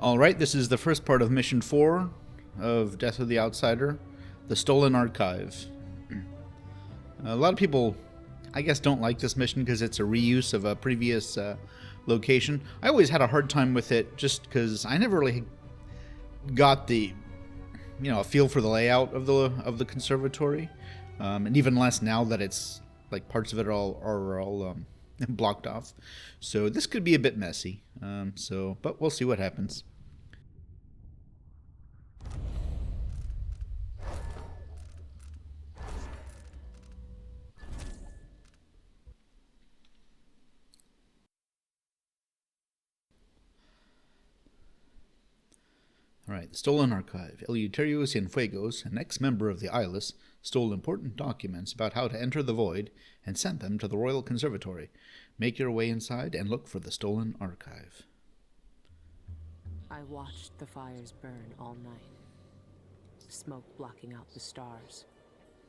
Alright, this is the first part of Mission 4 of Death of the Outsider, the Stolen Archive. A lot of people, I guess, don't like this mission because it's a reuse of a previous location. I always had a hard time with it just because I never really got the, a feel for the layout of the conservatory, and even less now that it's like parts of it are all blocked off. So this could be a bit messy. But we'll see what happens. Alright, the Stolen Archive. Eleuterio Cienfuegos, an ex-member of the Eyeless, stole important documents about how to enter the Void and sent them to the Royal Conservatory. Make your way inside and look for the Stolen Archive. I watched the fires burn all night. Smoke blocking out the stars.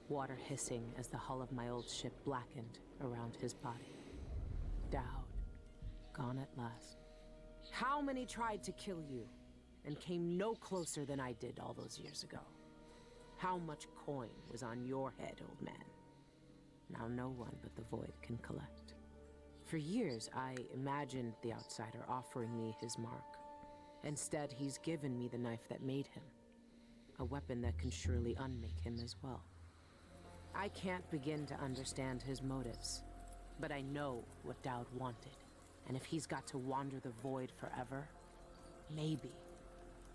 Water hissing as the hull of my old ship blackened around his body. Dowd. Gone at last. How many tried to kill you and came no closer than I did all those years ago? How much coin was on your head, old man? Now no one but the Void can collect. For years, I imagined the Outsider offering me his mark. Instead, he's given me the knife that made him. A weapon that can surely unmake him as well. I can't begin to understand his motives, but I know what Dowd wanted. And if he's got to wander the Void forever, maybe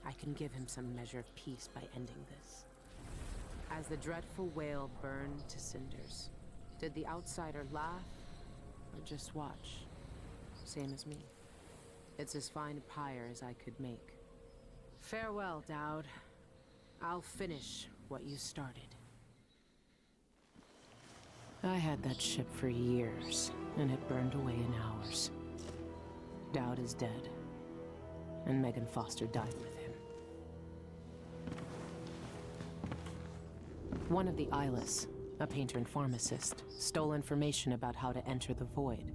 I can give him some measure of peace by ending this. As the dreadful whale burned to cinders, did the Outsider laugh or just watch? Same as me. It's as fine a pyre as I could make. Farewell, Dowd. I'll finish what you started. I had that ship for years, and it burned away in hours. Dowd is dead, and Megan Foster died with him. One of the Eyeless, a painter and pharmacist, stole information about how to enter the Void.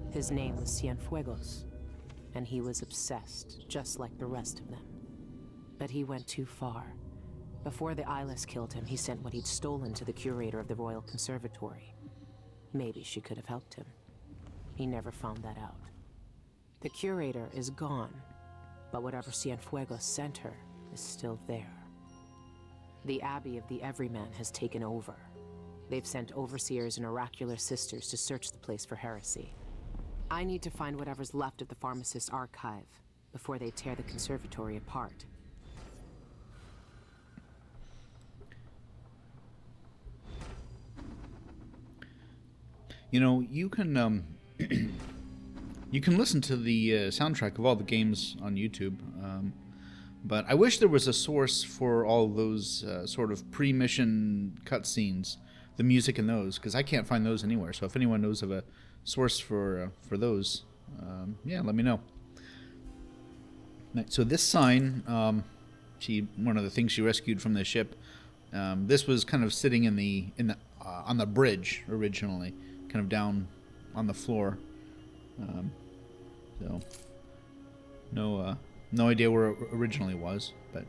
His name was Cienfuegos, and he was obsessed, just like the rest of them. But he went too far. Before the Eyeless killed him, he sent what he'd stolen to the curator of the Royal Conservatory. Maybe she could have helped him. He never found that out. The curator is gone, but whatever Cienfuegos sent her is still there. The Abbey of the Everyman has taken over. They've sent overseers and oracular sisters to search the place for heresy. I need to find whatever's left of the pharmacist's archive before they tear the conservatory apart. You can you can listen to the soundtrack of all the games on YouTube, but I wish there was a source for all those sort of pre-mission cutscenes, the music in those, because I can't find those anywhere. So if anyone knows of a source for those, let me know. So this sign, one of the things she rescued from the ship, this was kind of sitting on the bridge originally, kind of down on the floor. So no idea where it originally was, but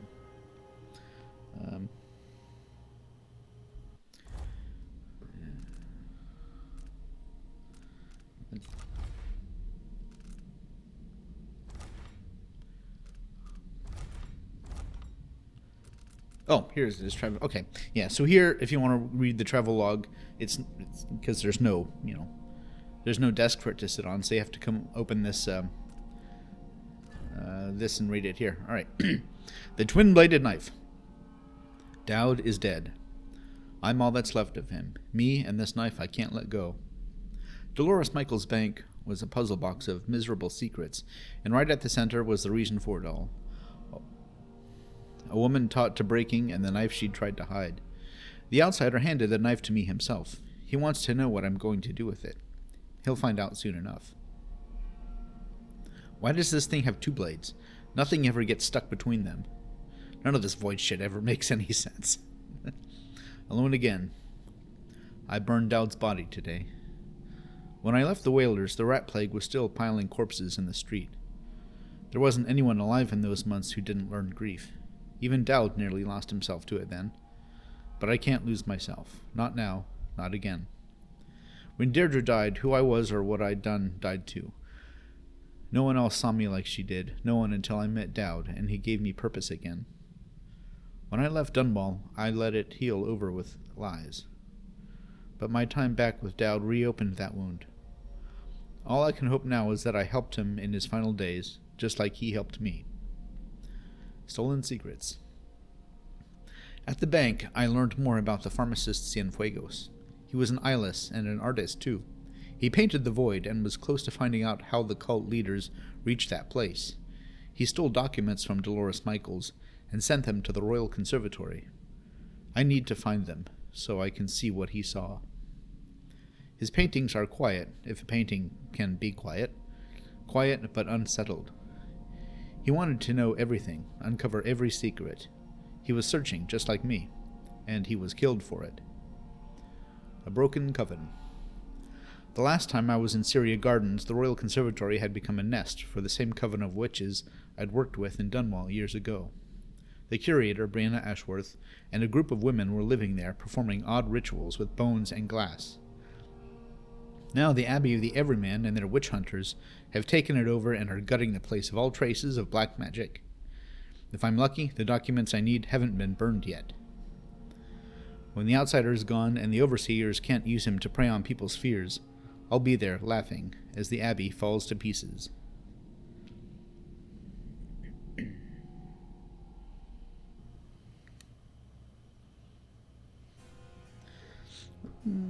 oh, here's this travel. Okay, yeah. So here, if you want to read the travel log, it's because there's no desk for it to sit on, so you have to come open this this and read it here. All right. The twin-bladed knife. Dowd is dead. I'm all that's left of him. Me and this knife I can't let go. Dolores Michael's bank was a puzzle box of miserable secrets, and right at the center was the reason for it all. A woman taught to breaking and the knife she'd tried to hide. The Outsider handed the knife to me himself. He wants to know what I'm going to do with it. He'll find out soon enough. Why does this thing have two blades? Nothing ever gets stuck between them. None of this Void shit ever makes any sense. Alone again. I burned Dowd's body today. When I left the Whalers, the rat plague was still piling corpses in the street. There wasn't anyone alive in those months who didn't learn grief. Even Dowd nearly lost himself to it then. But I can't lose myself. Not now. Not again. When Deirdre died, who I was or what I'd done died too. No one else saw me like she did. No one until I met Dowd, and he gave me purpose again. When I left Dunwall, I let it heal over with lies. But my time back with Dowd reopened that wound. All I can hope now is that I helped him in his final days, just like he helped me. Stolen secrets. At the bank, I learned more about the pharmacist Cienfuegos. He was an eyeless and an artist, too. He painted the void and was close to finding out how the cult leaders reached that place. He stole documents from Dolores Michaels and sent them to the Royal Conservatory. I need to find them, so I can see what he saw. His paintings are quiet, if a painting can be quiet but unsettled. He wanted to know everything, uncover every secret. He was searching, just like me, and he was killed for it. A broken coven. The last time I was in Syria Gardens, the Royal Conservatory had become a nest for the same coven of witches I'd worked with in Dunwall years ago. The curator, Brianna Ashworth, and a group of women were living there, performing odd rituals with bones and glass. Now the Abbey of the Everyman and their witch hunters have taken it over and are gutting the place of all traces of black magic. If I'm lucky, the documents I need haven't been burned yet. When the outsider is gone and the overseers can't use him to prey on people's fears, I'll be there laughing as the Abbey falls to pieces.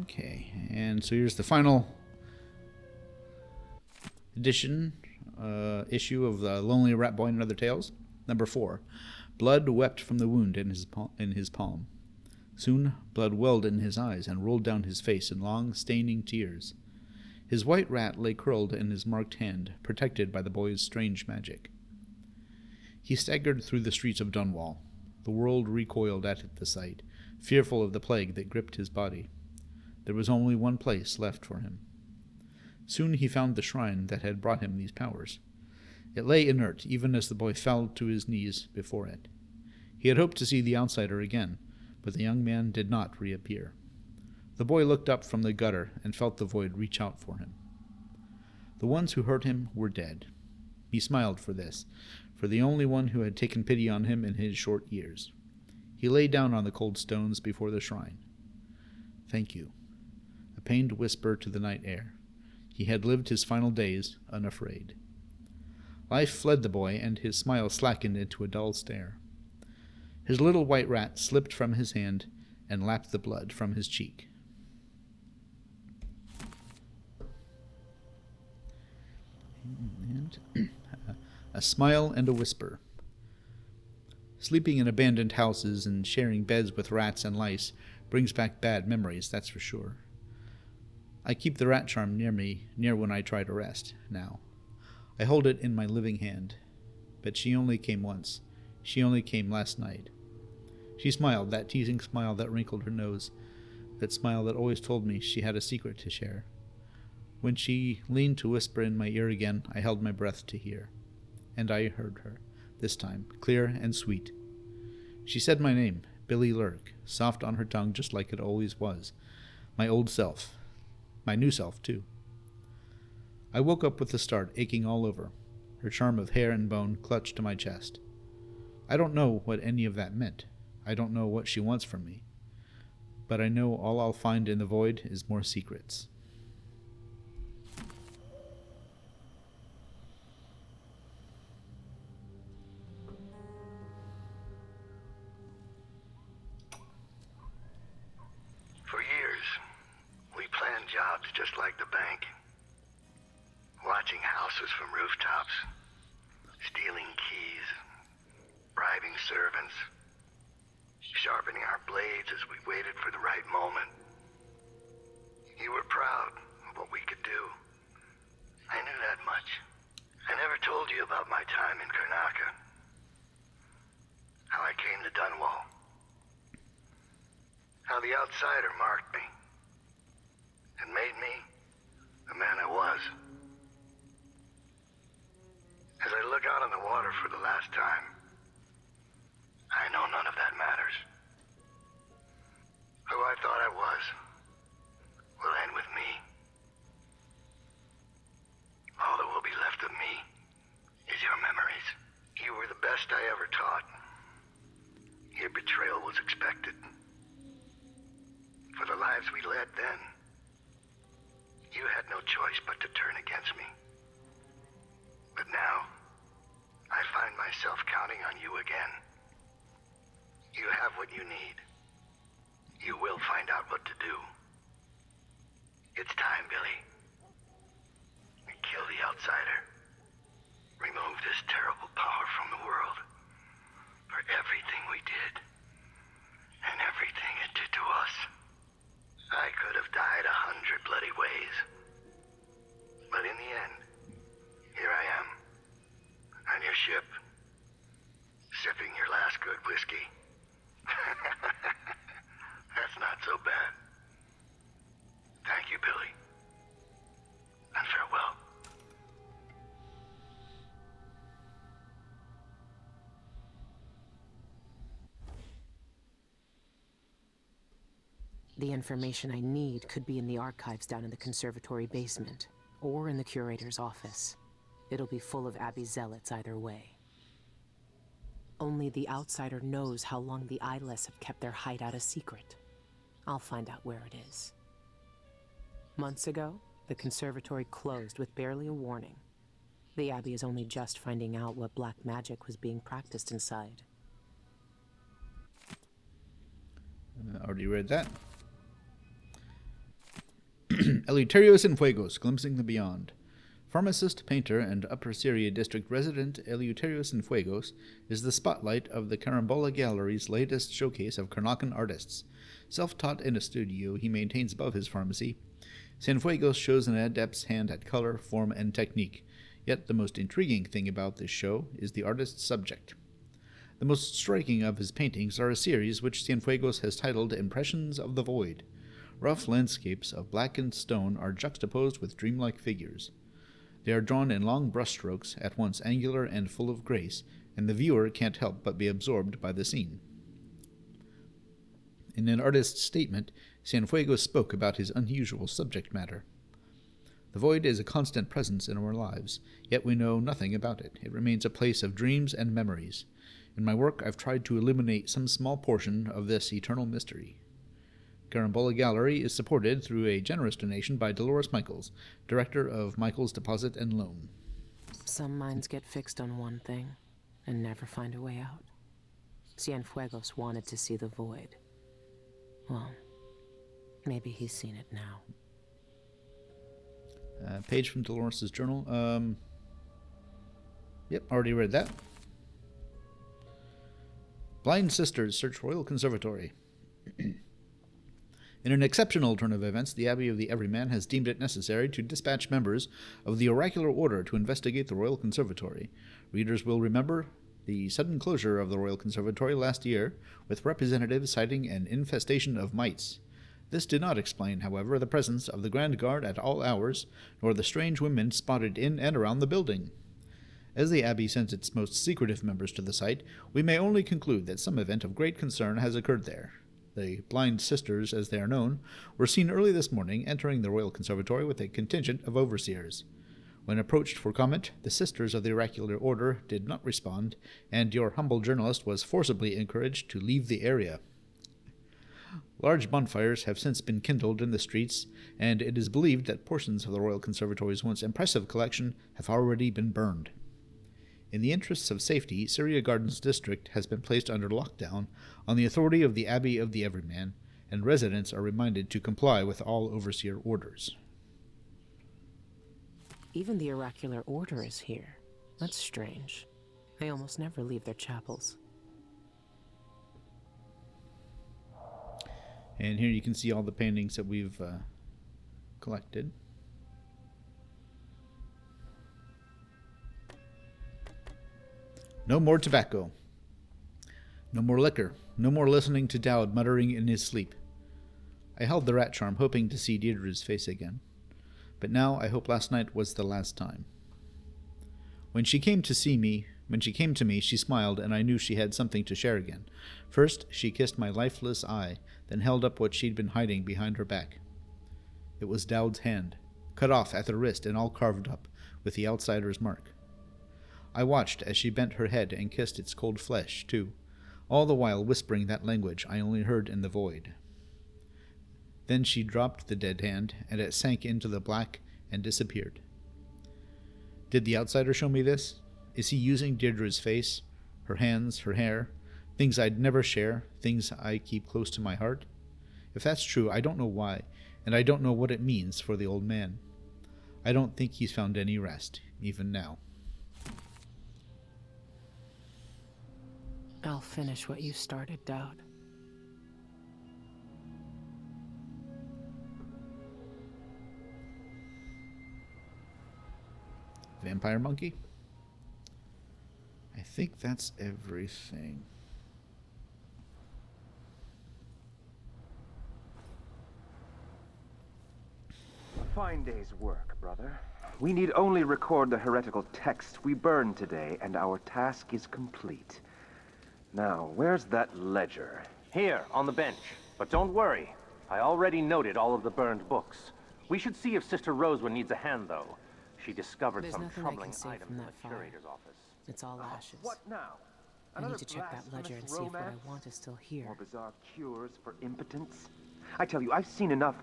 Okay, and so here's the final edition, issue of The Lonely Rat Boy and Other Tales. Number 4. Blood wept from the wound in his palm. Soon blood welled in his eyes and rolled down his face in long, staining tears. His white rat lay curled in his marked hand, protected by the boy's strange magic. He staggered through the streets of Dunwall. The world recoiled at the sight, fearful of the plague that gripped his body. There was only one place left for him. Soon he found the shrine that had brought him these powers. It lay inert, even as the boy fell to his knees before it. He had hoped to see the outsider again, but the young man did not reappear. The boy looked up from the gutter and felt the void reach out for him. The ones who hurt him were dead. He smiled for this, for the only one who had taken pity on him in his short years. He lay down on the cold stones before the shrine. Thank you. A pained whisper to the night air. He had lived his final days unafraid. Life fled the boy, and his smile slackened into a dull stare. His little white rat slipped from his hand and lapped the blood from his cheek. And a smile and a whisper. Sleeping in abandoned houses and sharing beds with rats and lice brings back bad memories, that's for sure. I keep the rat charm near me, near when I try to rest, now. I hold it in my living hand. But she only came once. She only came last night. She smiled, that teasing smile that wrinkled her nose, that smile that always told me she had a secret to share. When she leaned to whisper in my ear again, I held my breath to hear. And I heard her, this time, clear and sweet. She said my name, Billy Lurk, soft on her tongue just like it always was. My old self. My new self, too. I woke up with a start, aching all over. Her charm of hair and bone clutched to my chest. I don't know what any of that meant. I don't know what she wants from me. But I know all I'll find in the void is more secrets. For years, we planned jobs just like the bank. Watching houses from rooftops, stealing keys, bribing servants, sharpening our blades as we waited for the right moment. You were proud of what we could do. I knew that much. I never told you about my time in Karnaka. How I came to Dunwall. How the outsider marked me and made me the man I was. As I look out on the for the last time. I know none of that matters. Who I thought I was will end with me. All that will be left of me is your memories. You were the best I ever taught. Your betrayal was expected. For the lives we led then, you had no choice but to turn against me. But now, I find myself counting on you again. You have what you need. You will find out what to do. It's time, Billy. Kill the outsider. Remove this terrible power from the world. For everything we did. And everything it did to us. I could have died 100 bloody ways. But in the end, here I am. On your ship. Sipping your last good whiskey. That's not so bad. Thank you, Billy. And farewell. The information I need could be in the archives down in the conservatory basement, or in the curator's office. It'll be full of Abbey zealots either way. Only the outsider knows how long the Eyeless have kept their hideout a secret. I'll find out where it is. Months ago, the conservatory closed with barely a warning. The Abbey is only just finding out what black magic was being practiced inside. Already read that. Eleuterios and Fuegos, Glimpsing the Beyond. Pharmacist, painter, and Upper Syria district resident Eleuterios and Fuegos is the spotlight of the Carambola Gallery's latest showcase of Karnakan artists. Self-taught in a studio he maintains above his pharmacy, Cienfuegos shows an adept's hand at color, form, and technique. Yet the most intriguing thing about this show is the artist's subject. The most striking of his paintings are a series which Cienfuegos has titled Impressions of the Void. Rough landscapes of blackened stone are juxtaposed with dreamlike figures. They are drawn in long brushstrokes, at once angular and full of grace, and the viewer can't help but be absorbed by the scene. In an artist's statement, Cienfuegos spoke about his unusual subject matter. The void is a constant presence in our lives, yet we know nothing about it. It remains a place of dreams and memories. In my work, I've tried to illuminate some small portion of this eternal mystery. Carambola Gallery is supported through a generous donation by Dolores Michaels, director of Michaels Deposit and Loan. Some minds get fixed on one thing and never find a way out. Cienfuegos wanted to see the void. Well, maybe he's seen it now. Page from Dolores' journal. Yep, already read that. Blind Sisters search Royal Conservatory. In an exceptional turn of events, the Abbey of the Everyman has deemed it necessary to dispatch members of the Oracular Order to investigate the Royal Conservatory. Readers will remember the sudden closure of the Royal Conservatory last year, with representatives citing an infestation of mites. This did not explain, however, the presence of the Grand Guard at all hours, nor the strange women spotted in and around the building. As the Abbey sends its most secretive members to the site, we may only conclude that some event of great concern has occurred there. The Blind Sisters, as they are known, were seen early this morning entering the Royal Conservatory with a contingent of overseers. When approached for comment, the Sisters of the Oracular Order did not respond, and your humble journalist was forcibly encouraged to leave the area. Large bonfires have since been kindled in the streets, and it is believed that portions of the Royal Conservatory's once impressive collection have already been burned. In the interests of safety, Syria Gardens District has been placed under lockdown on the authority of the Abbey of the Everyman, and residents are reminded to comply with all overseer orders. Even the Oracular Order is here. That's strange. They almost never leave their chapels. And here you can see all the paintings that we've collected. No more tobacco. No more liquor. No more listening to Dowd muttering in his sleep. I held the rat charm, hoping to see Deirdre's face again. But now I hope last night was the last time. When she came to see me, When she came to me, she smiled, and I knew she had something to share again. First, she kissed my lifeless eye, then held up what she'd been hiding behind her back. It was Dowd's hand, cut off at the wrist and all carved up, with the outsider's mark. I watched as she bent her head and kissed its cold flesh, too, all the while whispering that language I only heard in the void. Then she dropped the dead hand, and it sank into the black and disappeared. Did the outsider show me this? Is he using Deirdre's face, her hands, her hair, things I'd never share, things I keep close to my heart? If that's true, I don't know why, and I don't know what it means for the old man. I don't think he's found any rest, even now. I'll finish what you started, Dowd. Vampire monkey? I think that's everything. A fine day's work, brother. We need only record the heretical text we burned today, and our task is complete. Now, where's that ledger? Here, on the bench. But don't worry. I already noted all of the burned books. We should see if Sister Rosewood needs a hand, though. She discovered There's some nothing I troubling can save items from in that the fire. curator's office. It's all ashes. What now? I Another need to check that ledger and blasphemous see if what I romance? want is still here. More bizarre cures for impotence? I tell you, I've seen enough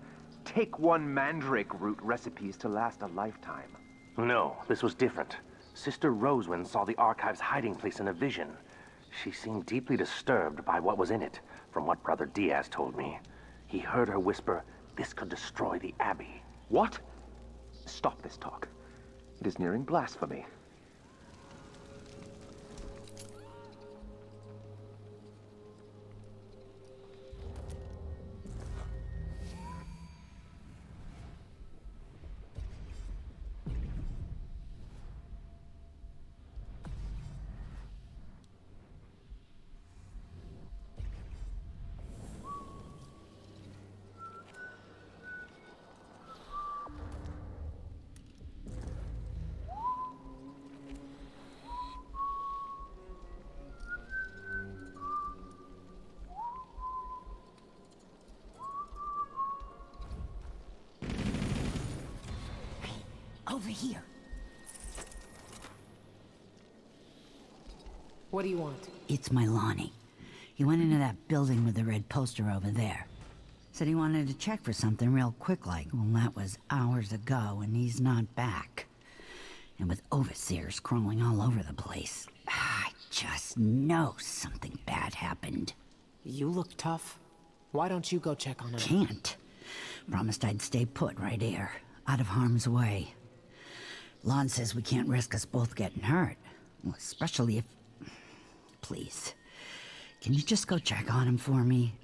take-one mandrake root recipes to last a lifetime. No, this was different. Sister Rosewind saw the archive's hiding place in a vision. She seemed deeply disturbed by what was in it, from what Brother Diaz told me. He heard her whisper, this could destroy the Abbey. What? Stop this talk. It is nearing blasphemy. Over here. What do you want? It's my Lonnie. He went into that building with the red poster over there. Said he wanted to check for something real quick like. Well, that was hours ago, and he's not back. And with overseers crawling all over the place, I just know something bad happened. You look tough. Why don't you go check on him? Can't. Promised I'd stay put right here, out of harm's way. Lon says we can't risk us both getting hurt. Well, especially if... Please. Can you just go check on him for me?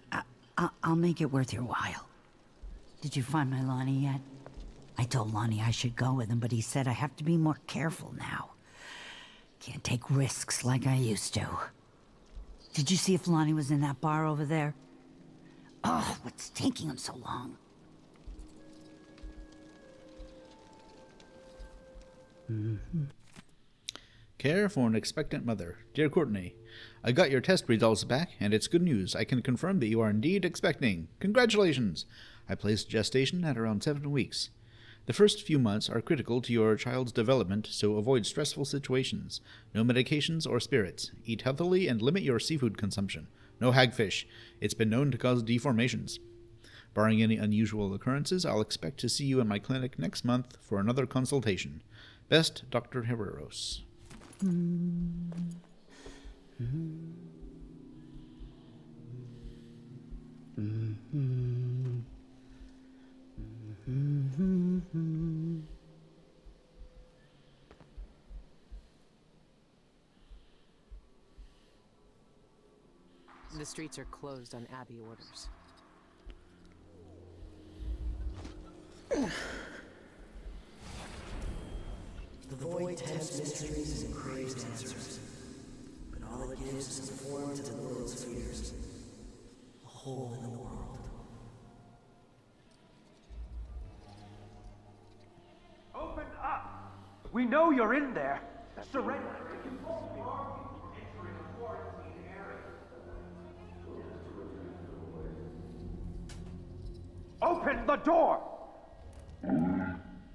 I'll make it worth your while. Did you find my Lonnie yet? I told Lonnie I should go with him, but he said I have to be more careful now. Can't take risks like I used to. Did you see if Lonnie was in that bar over there? Oh, what's taking him so long? Care for an expectant mother. Dear Courtney, I got your test results back, and it's good news. I can confirm that you are indeed expecting. Congratulations! I placed gestation at around 7 weeks. The first few months are critical to your child's development, so avoid stressful situations. No medications or spirits. Eat healthily and limit your seafood consumption. No hagfish. It's been known to cause deformations. Barring any unusual occurrences, I'll expect to see you in my clinic next month for another consultation. Best, Dr. Herreros. The streets are closed on Abbey orders. The void tempts mysteries and craves answers, but all it gives is a form to the world's fears, a hole in the world. Open up! We know you're in there! Surrender! Open the door!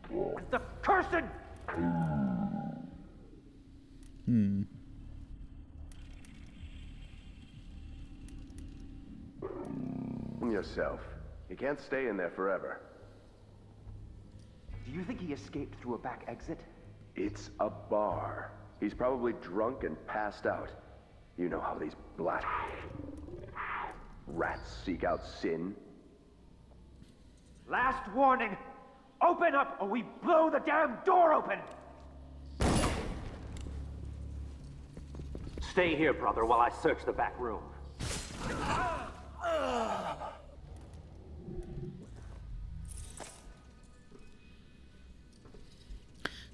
With the cursed... Yourself. You can't stay in there forever. Do you think he escaped through a back exit? It's a bar. He's probably drunk and passed out. You know how these black rats seek out sin. Last warning! Open up or we blow the damn door open! Stay here, brother, while I search the back room.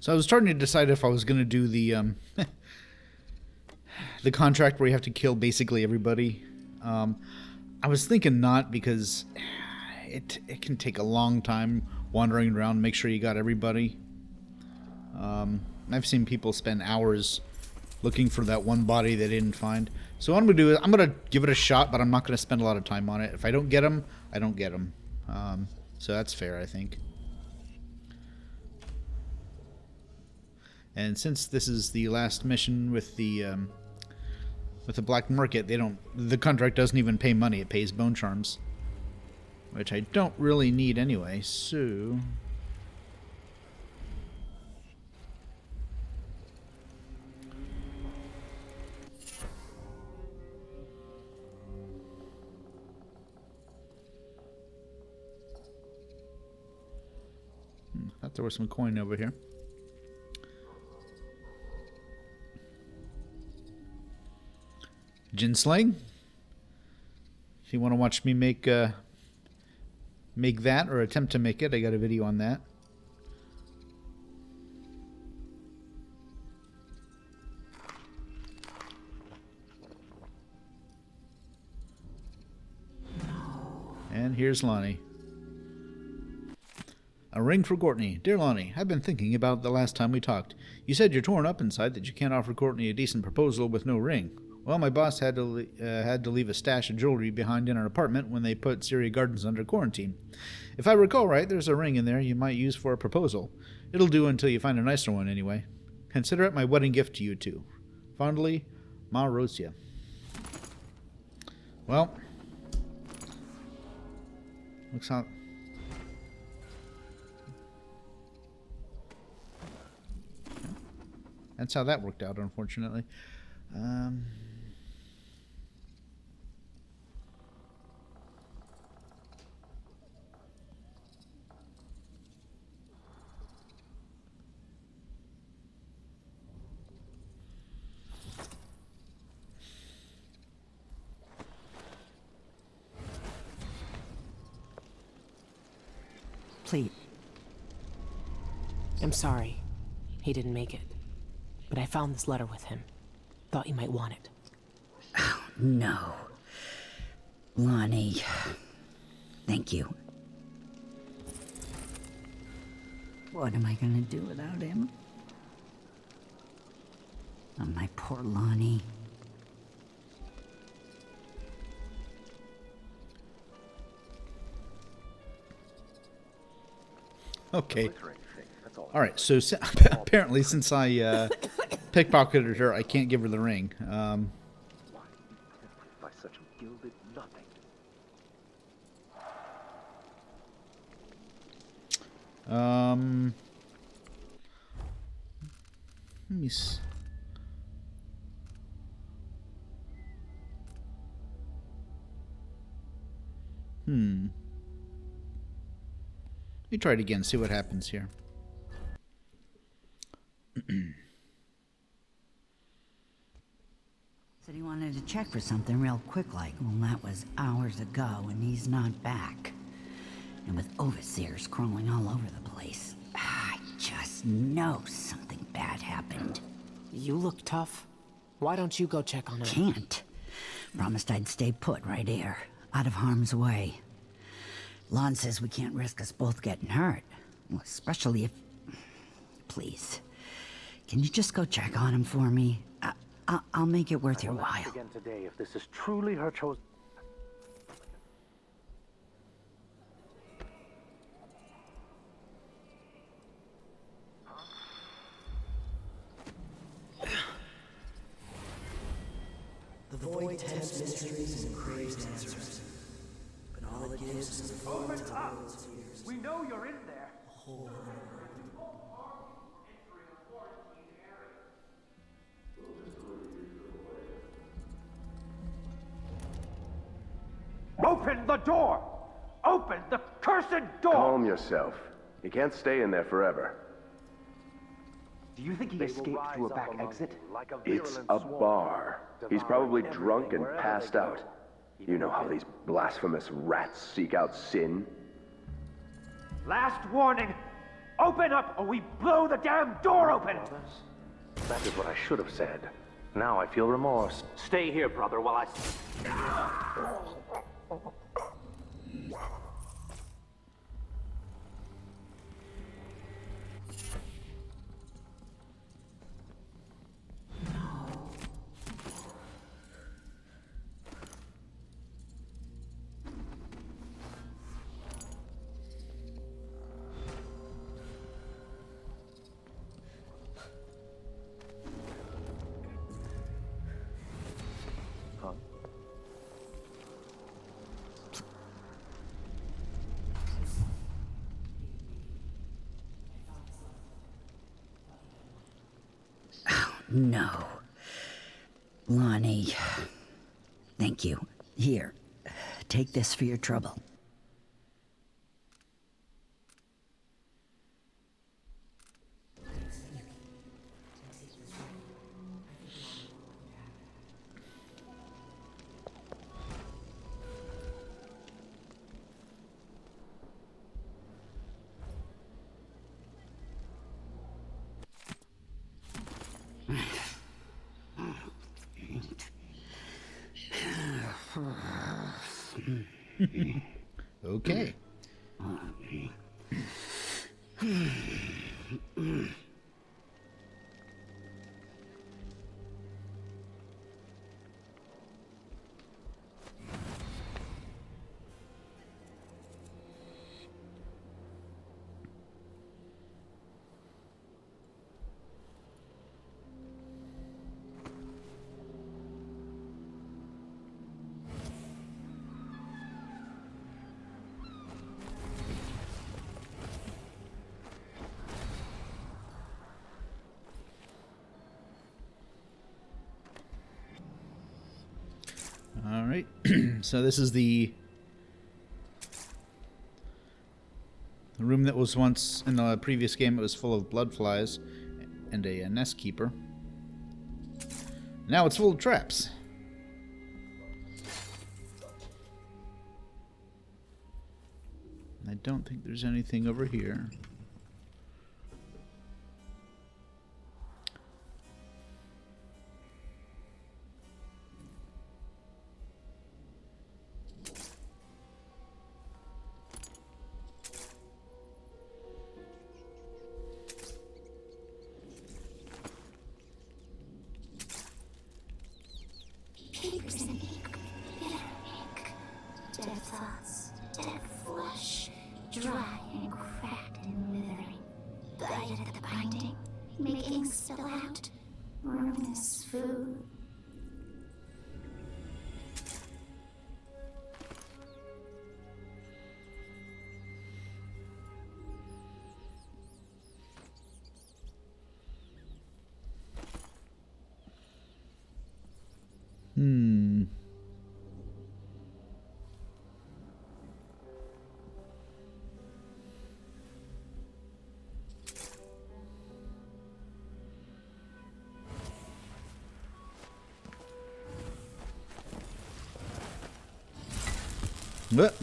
So I was starting to decide if I was going to do the the contract where you have to kill basically everybody. I was thinking not, because it can take a long time wandering around, make sure you got everybody. I've seen people spend hours looking for that one body they didn't find. So what I'm going to do is I'm going to give it a shot, but I'm not going to spend a lot of time on it. If I don't get them, I don't get them. So that's fair, I think. And since this is the last mission with the black market, the contract doesn't even pay money. It pays bone charms, which I don't really need anyway. So thought there was some coin over here. Ginsling. If you want to watch me make that or attempt to make it, I got a video on that. And here's Lonnie. A ring for Courtney. Dear Lonnie, I've been thinking about the last time we talked. You said you're torn up inside that you can't offer Courtney a decent proposal with no ring. Well, my boss had to leave a stash of jewelry behind in her apartment when they put Syria Gardens under quarantine. If I recall right, there's a ring in there you might use for a proposal. It'll do until you find a nicer one anyway. Consider it my wedding gift to you two. Fondly, Ma Rosia. Well, looks how... That's how that worked out, unfortunately. Please. I'm sorry. He didn't make it. But I found this letter with him. Thought you might want it. Oh, no. Lonnie. Thank you. What am I gonna do without him? Oh, my poor Lonnie. Okay. All right. So apparently, since I pickpocketed her, I can't give her the ring. Why by such a gilded nothing? Let me see. Let me try it again, see what happens here. Said he wanted to check for something real quick like. Well, that was hours ago, and he's not back. And with overseers crawling all over the place, I just know something bad happened. You look tough. Why don't you go check on him? Can't. Promised I'd stay put right here, out of harm's way. Lon says we can't risk us both getting hurt. Well, especially if... Please. Can you just go check on him for me? I'll make it worth your while. Again today, if this is truly her chosen... The void tempts mysteries and craves answers. But all it gives is the form to the world's fears. We know you're in there. A hole in the world. Open the door! Open the cursed door! Calm yourself. You can't stay in there forever. Do you think he escaped through a back exit? It's a bar. He's probably drunk and passed out. You know how these blasphemous rats seek out sin? Last warning! Open up or we blow the damn door open! That is what I should have said. Now I feel remorse. Stay here, brother, while I... No. Lonnie. Thank you. Here. Take this for your trouble. Okay. All right. So this is the room that was once in the previous game. It was full of blood flies and a nest keeper. Now it's full of traps. I don't think there's anything over here. Papers and ink, bitter ink, dead thoughts, dead flesh, dry and cracked and withering. Bite at the binding, make ink spill out, ruinous food. What?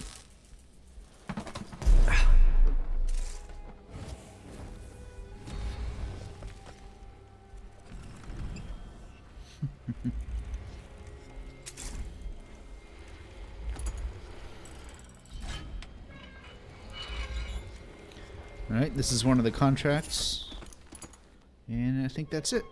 All right, this is one of the contracts, and I think that's it.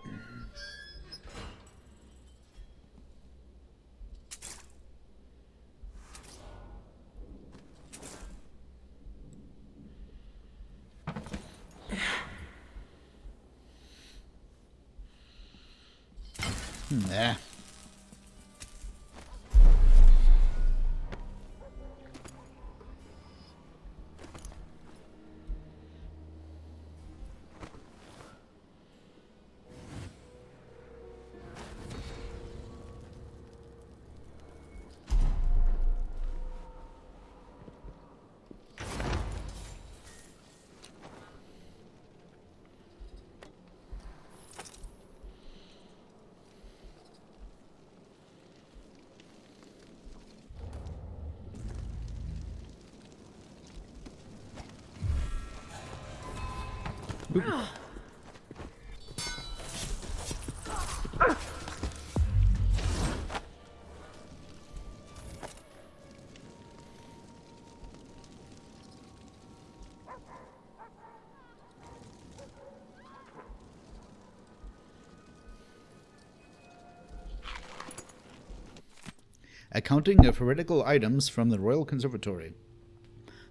Accounting of heretical items from the Royal Conservatory.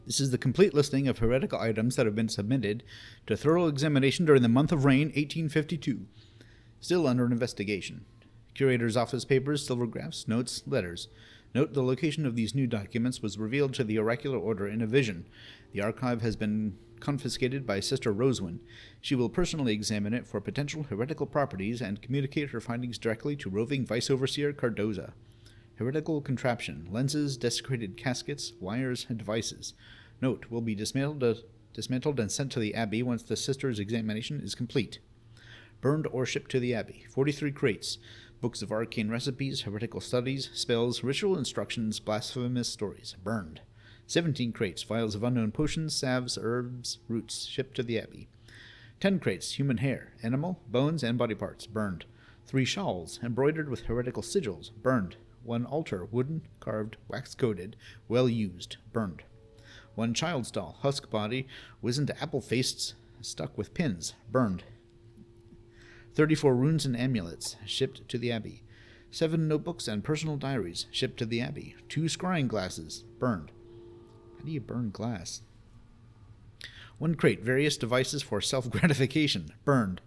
This is the complete listing of heretical items that have been submitted to thorough examination during the month of Rain, 1852. Still under investigation. Curator's office papers, silvergraphs, notes, letters. Note the location of these new documents was revealed to the oracular order in a vision. The archive has been confiscated by Sister Rosewin. She will personally examine it for potential heretical properties and communicate her findings directly to roving Vice-Overseer Cardoza. Heretical contraption, lenses, desecrated caskets, wires, and devices. Note, will be dismantled and sent to the Abbey once the sister's examination is complete. Burned or shipped to the Abbey. 43 crates. Books of arcane recipes, heretical studies, spells, ritual instructions, blasphemous stories. Burned. 17 crates. Vials of unknown potions, salves, herbs, roots. Shipped to the Abbey. 10 crates. Human hair, animal, bones, and body parts. Burned. 3 shawls, embroidered with heretical sigils. Burned. 1 altar, wooden, carved, wax-coated, well-used, burned. 1 child's doll, husk body, wizened apple-faced, stuck with pins, burned. 34 runes and amulets, shipped to the Abbey. 7 notebooks and personal diaries, shipped to the Abbey. 2 scrying glasses, burned. How do you burn glass? 1 crate, various devices for self-gratification, burned.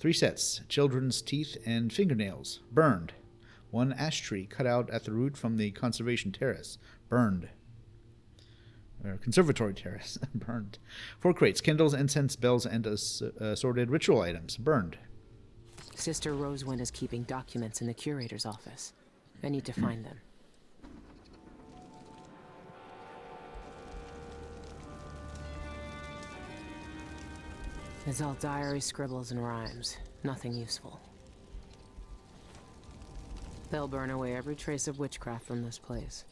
3 sets, children's teeth and fingernails, burned. 1 ash tree cut out at the root from the conservation terrace, burned. Conservatory terrace, burned. 4 crates, candles, incense, bells, and assorted ritual items, burned. Sister Rosewin is keeping documents in the curator's office. I need to find them. It's all diary scribbles and rhymes. Nothing useful. They'll burn away every trace of witchcraft from this place.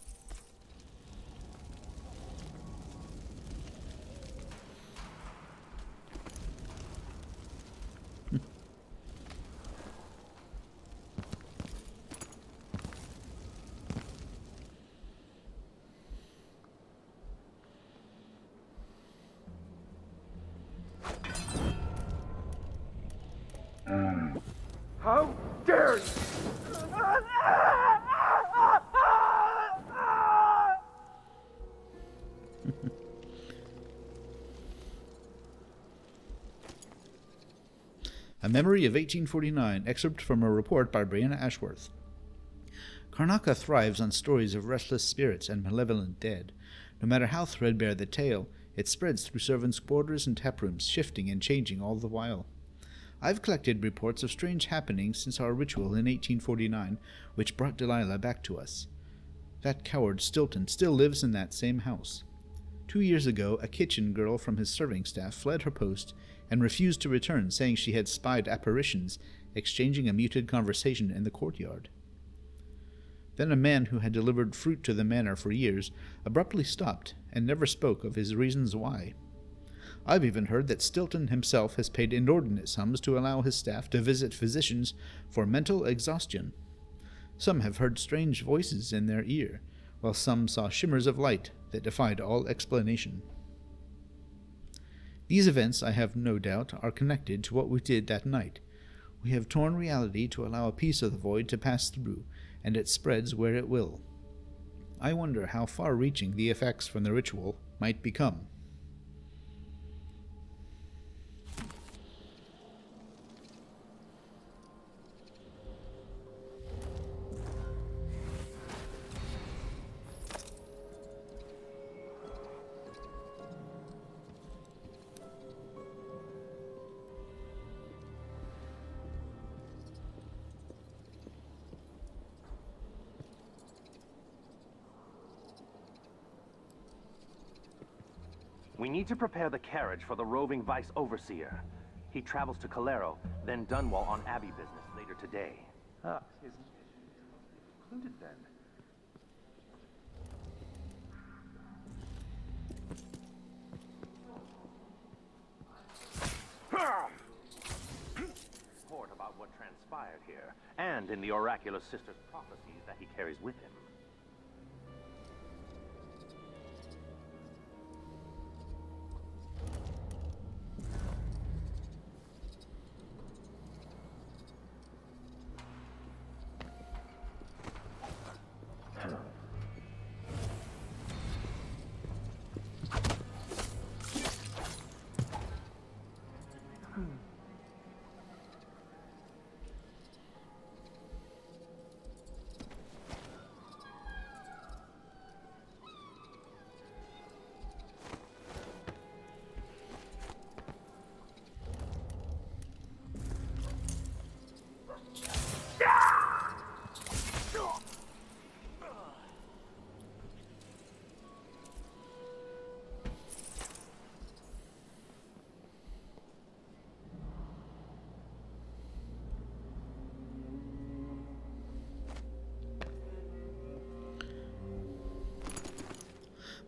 How dare you! A Memory of 1849, excerpt from a report by Brianna Ashworth. Karnaca thrives on stories of restless spirits and malevolent dead. No matter how threadbare the tale, it spreads through servants' quarters and taprooms, shifting and changing all the while. I've collected reports of strange happenings since our ritual in 1849, which brought Delilah back to us. That coward Stilton still lives in that same house. 2 years ago, a kitchen girl from his serving staff fled her post and refused to return, saying she had spied apparitions exchanging a muted conversation in the courtyard. Then a man who had delivered fruit to the manor for years abruptly stopped and never spoke of his reasons why. I've even heard that Stilton himself has paid inordinate sums to allow his staff to visit physicians for mental exhaustion. Some have heard strange voices in their ear, while some saw shimmers of light that defied all explanation. These events, I have no doubt, are connected to what we did that night. We have torn reality to allow a piece of the void to pass through, and it spreads where it will. I wonder how far-reaching the effects from the ritual might become. We need to prepare the carriage for the roving vice-overseer. He travels to Calero, then Dunwall on Abbey business later today. Ah, is included then. Report about what transpired here, and in the oracular sister's prophecies that he carries with him.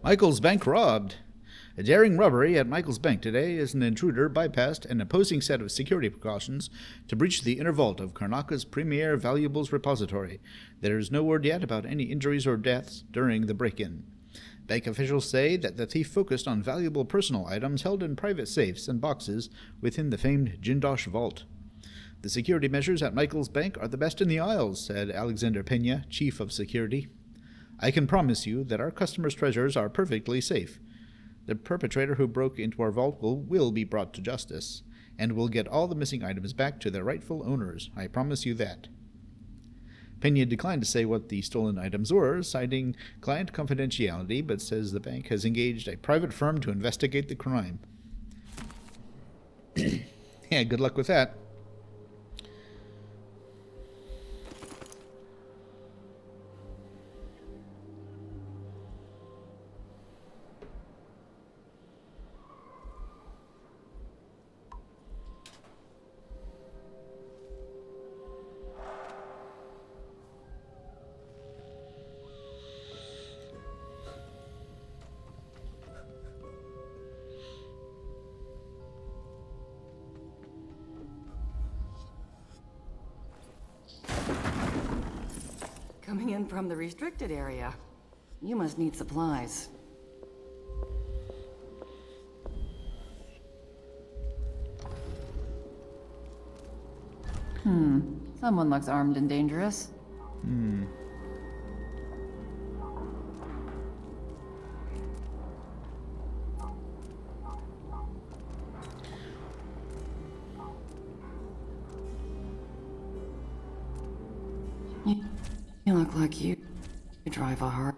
Michael's bank robbed. A daring robbery at Michael's bank today as an intruder bypassed an opposing set of security precautions to breach the inner vault of Karnaka's premier valuables repository. There is no word yet about any injuries or deaths during the break-in. Bank officials say that the thief focused on valuable personal items held in private safes and boxes within the famed Jindosh vault. The security measures at Michael's bank are the best in the Isles, said Alexander Pena, chief of security. I can promise you that our customers' treasures are perfectly safe. The perpetrator who broke into our vault will be brought to justice, and will get all the missing items back to their rightful owners. I promise you that. Pena declined to say what the stolen items were, citing client confidentiality, but says the bank has engaged a private firm to investigate the crime. Yeah, good luck with that. Coming in from the restricted area. You must need supplies. Someone looks armed and dangerous. You look like you drive a hard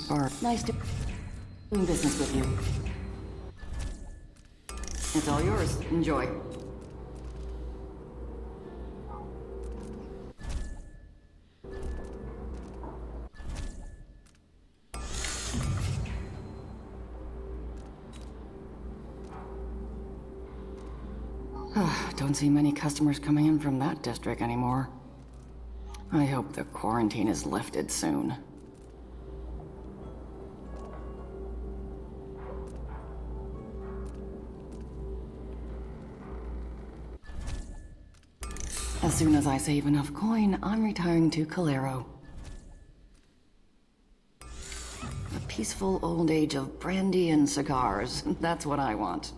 bar. Nice doing business with you. It's all yours. Enjoy. Don't see many customers coming in from that district anymore. I hope the quarantine is lifted soon. As soon as I save enough coin, I'm retiring to Calero. A peaceful old age of brandy and cigars. That's what I want.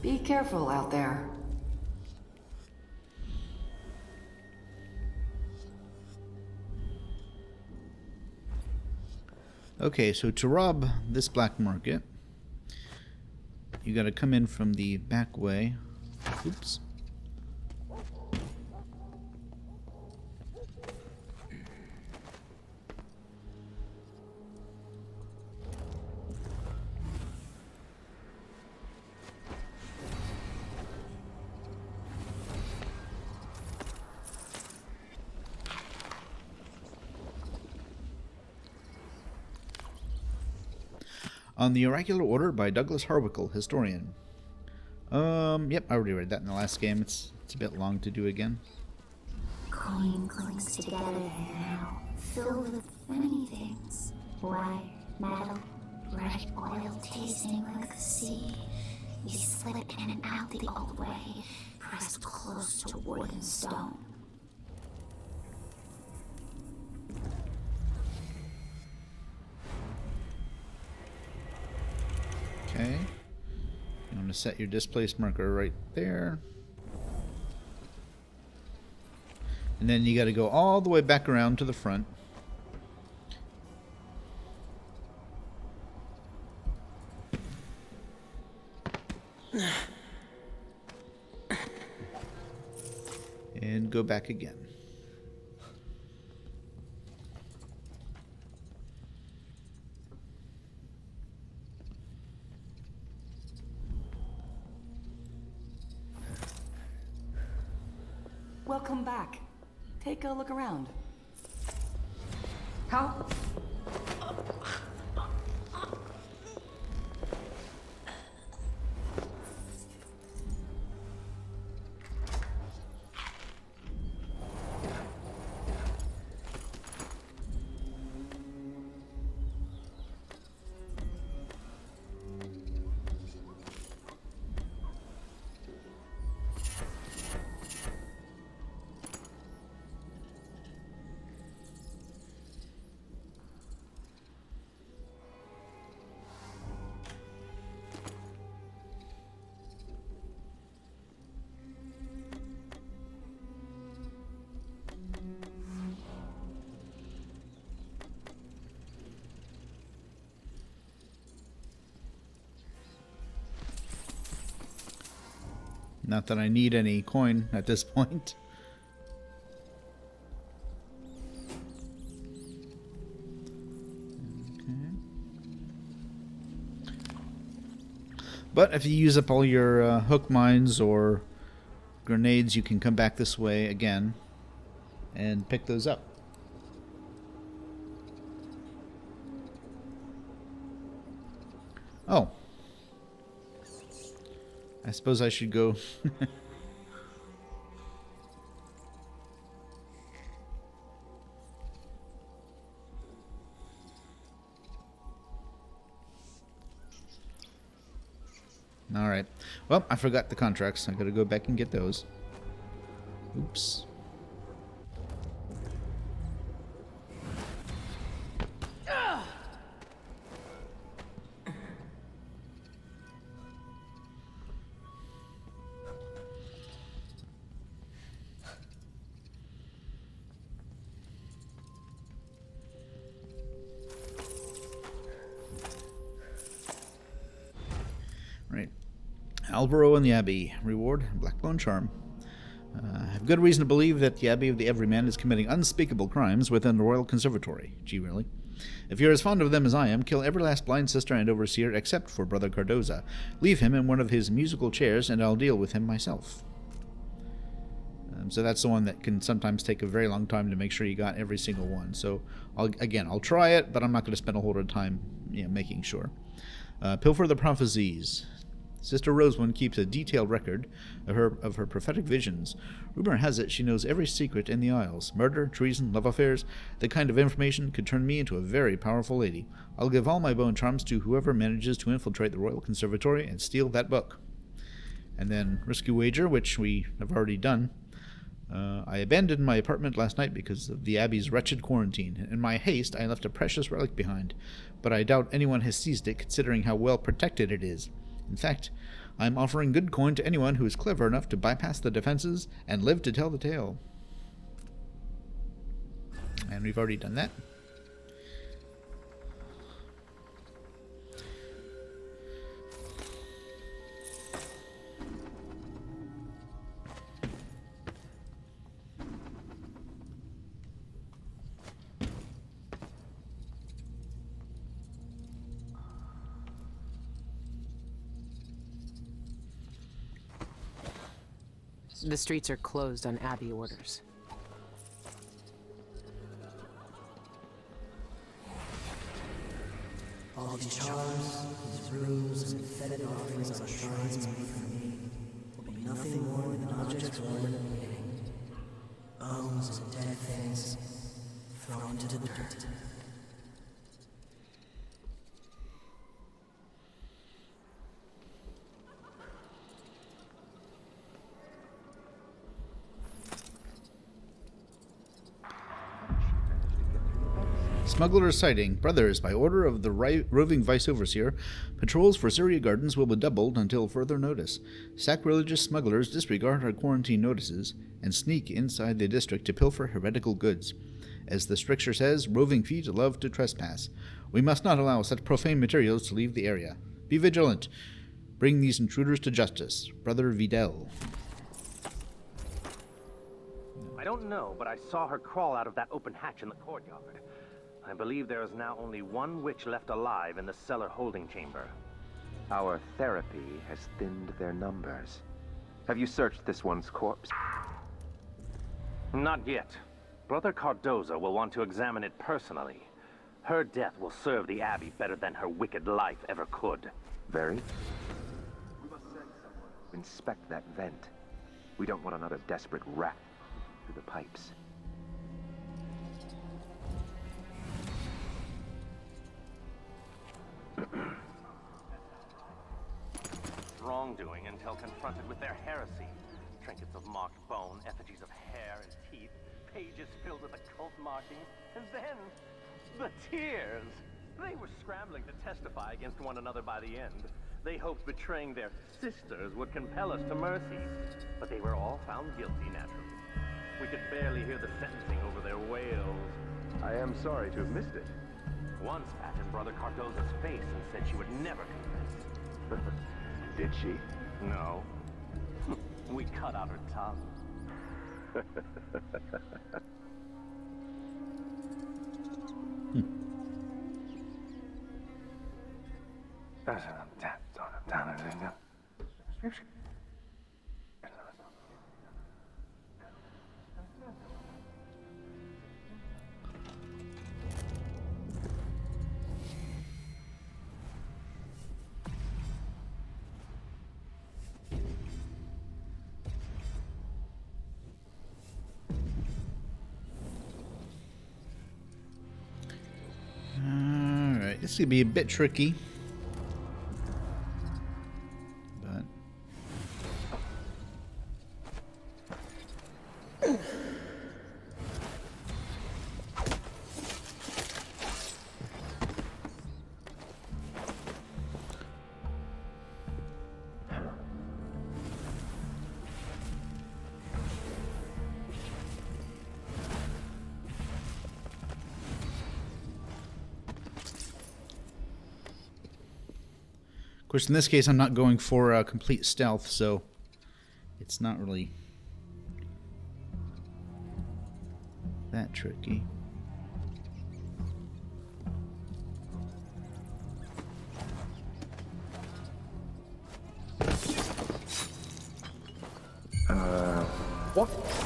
Be careful out there. Okay, so to rob this black market, you gotta come in from the back way. Oops. On the Oracular Order by Douglas Harwickle, historian. Yep, I already read that in the last game. It's a bit long to do again. coin clinks together now, filled with many things. Wire, metal, red oil tasting like the sea. We slip in and out the old way, pressed close to wood and stone. Okay. I'm going to set your displaced marker right there. And then you got to go all the way back around to the front. And go back again. Welcome back. Take a look around. How? Not that I need any coin at this point. Okay. But if you use up all your hook mines or grenades, you can come back this way again and pick those up. Oh. I suppose I should go. All right. Well, I forgot the contracts. I gotta go back and get those. Oops. Right. Alvaro and the Abbey. Reward, Blackbone Charm. I have good reason to believe that the Abbey of the Everyman is committing unspeakable crimes within the Royal Conservatory. Gee, really? If you're as fond of them as I am, kill every last blind sister and overseer except for Brother Cardoza. Leave him in one of his musical chairs, and I'll deal with him myself. So that's the one that can sometimes take a very long time to make sure you got every single one. So, I'll try it, but I'm not going to spend a whole lot of time making sure. Pilfer the Prophecies. Sister Rosewind keeps a detailed record of her prophetic visions. Rumor has it she knows every secret in the Isles. Murder, treason, love affairs. The kind of information could turn me into a very powerful lady. I'll give all my bone charms to whoever manages to infiltrate the Royal Conservatory and steal that book. And then Risky Wager, which we have already done. I abandoned my apartment last night because of the Abbey's wretched quarantine. In my haste, I left a precious relic behind, but I doubt anyone has seized it considering how well protected it is. In fact, I'm offering good coin to anyone who is clever enough to bypass the defenses and live to tell the tale. And we've already done that. The streets are closed on Abbey orders. All these charms, these runes, and fetid offerings on shrines made for me will be nothing more than objects worn in the beginning. Bones bones and dead things thrown into the dirt. Smuggler's sighting. Brothers, by order of the roving Vice Overseer, patrols for Syria Gardens will be doubled until further notice. Sacrilegious smugglers disregard our quarantine notices and sneak inside the district to pilfer heretical goods. As the stricture says, roving feet love to trespass. We must not allow such profane materials to leave the area. Be vigilant. Bring these intruders to justice. Brother Vidal. I don't know, but I saw her crawl out of that open hatch in the courtyard. I believe there is now only one witch left alive in the cellar holding chamber. Our therapy has thinned their numbers. Have you searched this one's corpse? Not yet. Brother Cardoza will want to examine it personally. Her death will serve the Abbey better than her wicked life ever could. Very. We must send someone to inspect that vent. We don't want another desperate rat through the pipes. Wrongdoing until confronted with their heresy. Trinkets of mocked bone, effigies of hair and teeth, pages filled with occult markings, and then the tears. They were scrambling to testify against one another by the end. They hoped betraying their sisters would compel us to mercy, but they were all found guilty naturally. We could barely hear the sentencing over their wails. I am sorry to have missed it. One spat in Brother Cardoza's face and said she would never confess. Did she? No. We cut out her tongue. Alright, this could be a bit tricky. But of course, in this case, I'm not going for complete stealth, so it's not really that tricky.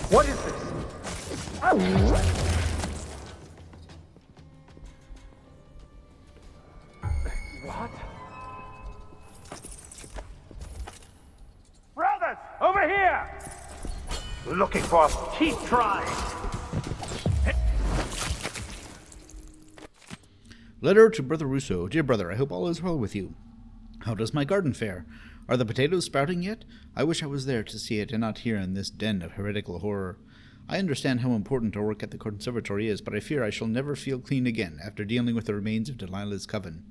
What is this? What? Brothers, over here! Looking for us? Keep trying. Letter to Brother Russo. Dear brother, I hope all is well with you. How does my garden fare? Are the potatoes sprouting yet? I wish I was there to see it and not here in this den of heretical horror. I understand how important our work at the conservatory is, but I fear I shall never feel clean again after dealing with the remains of Delilah's coven.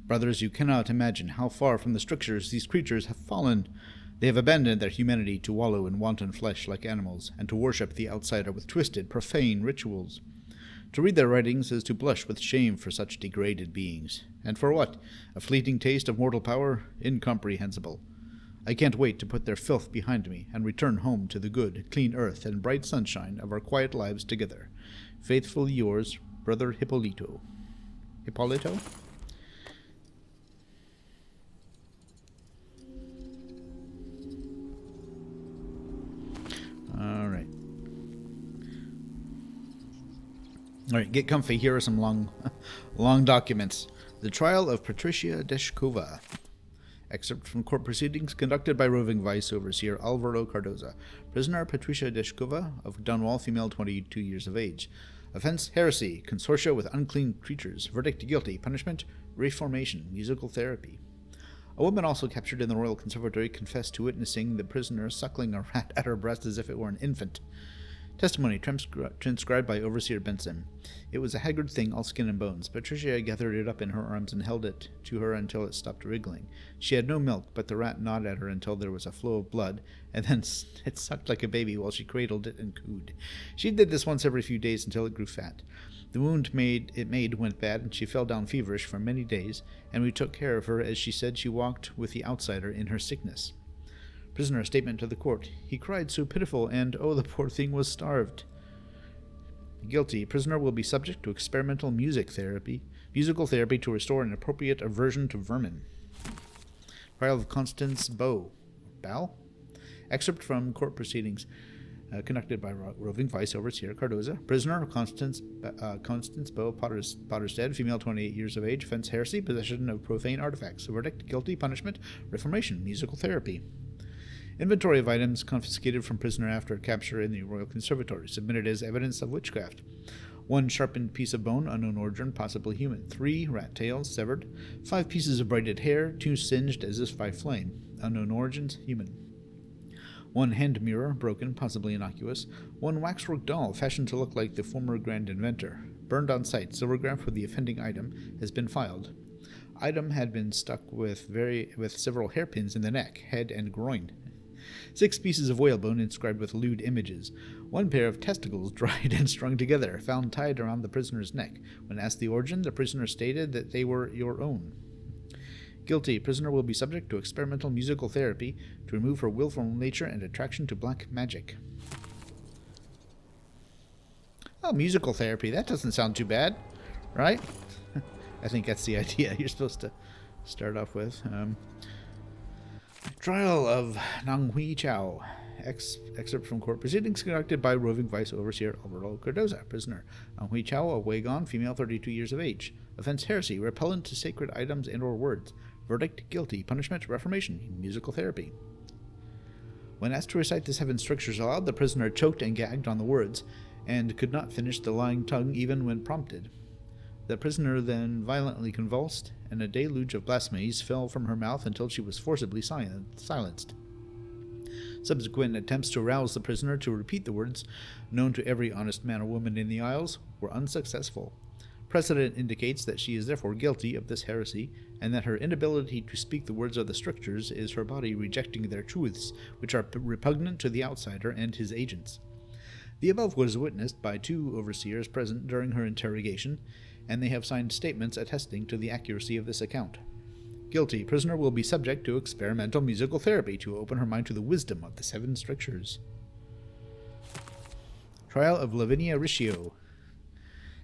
Brothers, you cannot imagine how far from the strictures these creatures have fallen. They have abandoned their humanity to wallow in wanton flesh like animals, and to worship the outsider with twisted, profane rituals. To read their writings is to blush with shame for such degraded beings. And for what? A fleeting taste of mortal power? Incomprehensible. I can't wait to put their filth behind me and return home to the good, clean earth and bright sunshine of our quiet lives together. Faithfully yours, Brother Hippolito. Hippolito? Alright. Alright, get comfy. Here are some long documents. The trial of Patricia Deshkova. Excerpt from court proceedings conducted by roving vice overseer Alvaro Cardoza. Prisoner Patricia Deshkova of Dunwall, female, 22 years of age. Offense: heresy, consortia with unclean creatures. Verdict: guilty. Punishment: reformation, musical therapy. A woman also captured in the Royal Conservatory confessed to witnessing the prisoner suckling a rat at her breast as if it were an infant. Testimony transcribed by Overseer Benson. It was a haggard thing, all skin and bones. Patricia gathered it up in her arms and held it to her until it stopped wriggling. She had no milk, but the rat gnawed at her until there was a flow of blood, and then it sucked like a baby while she cradled it and cooed. She did this once every few days until it grew fat. The wound it made went bad, and she fell down feverish for many days, and we took care of her as she said she walked with the outsider in her sickness. Prisoner statement to the court. He cried so pitiful, and, oh, the poor thing was starved. Guilty. Prisoner will be subject to experimental musical therapy to restore an appropriate aversion to vermin. Trial of Constance Bow. Excerpt from court proceedings conducted by roving vice overseer Cardoza. Prisoner Constance Bow Potterstead, female, 28 years of age. Offense: heresy, possession of profane artifacts. Verdict: guilty. Punishment: reformation, musical therapy. Inventory of items confiscated from prisoner after capture in the Royal Conservatory, submitted as evidence of witchcraft. 1 sharpened piece of bone, unknown origin, possibly human. 3 rat tails, severed. 5 pieces of braided hair, 2 singed as if by flame, unknown origins, human. 1 hand mirror, broken, possibly innocuous. 1 waxwork doll, fashioned to look like the former grand inventor. Burned on site. Silvergraph for the offending item has been filed. Item had been stuck with several hairpins in the neck, head, and groin. 6 pieces of whalebone inscribed with lewd images. 1 pair of testicles dried and strung together, found tied around the prisoner's neck. When asked the origin, the prisoner stated that they were your own. Guilty. Prisoner will be subject to experimental musical therapy to remove her willful nature and attraction to black magic. Oh, musical therapy. That doesn't sound too bad, right? I think that's the idea you're supposed to start off with. Trial of Nang Hui Chao. Excerpt from court proceedings conducted by roving vice overseer Alvaro Cardoza. Prisoner Nang Hui Chao of Weigon, female, 32 years of age. Offense: heresy, repellent to sacred items and or words. Verdict: guilty. Punishment: reformation, musical therapy. When asked to recite the 7 strictures aloud, the prisoner choked and gagged on the words, and could not finish the lying tongue even when prompted. The prisoner then violently convulsed, and a deluge of blasphemies fell from her mouth until she was forcibly silenced. Subsequent attempts to arouse the prisoner to repeat the words, known to every honest man or woman in the Isles, were unsuccessful. Precedent indicates that she is therefore guilty of this heresy, and that her inability to speak the words of the strictures is her body rejecting their truths, which are repugnant to the outsider and his agents. The above was witnessed by 2 overseers present during her interrogation, and they have signed statements attesting to the accuracy of this account. Guilty. Prisoner will be subject to experimental musical therapy to open her mind to the wisdom of the 7 strictures. Trial of Lavinia Riccio.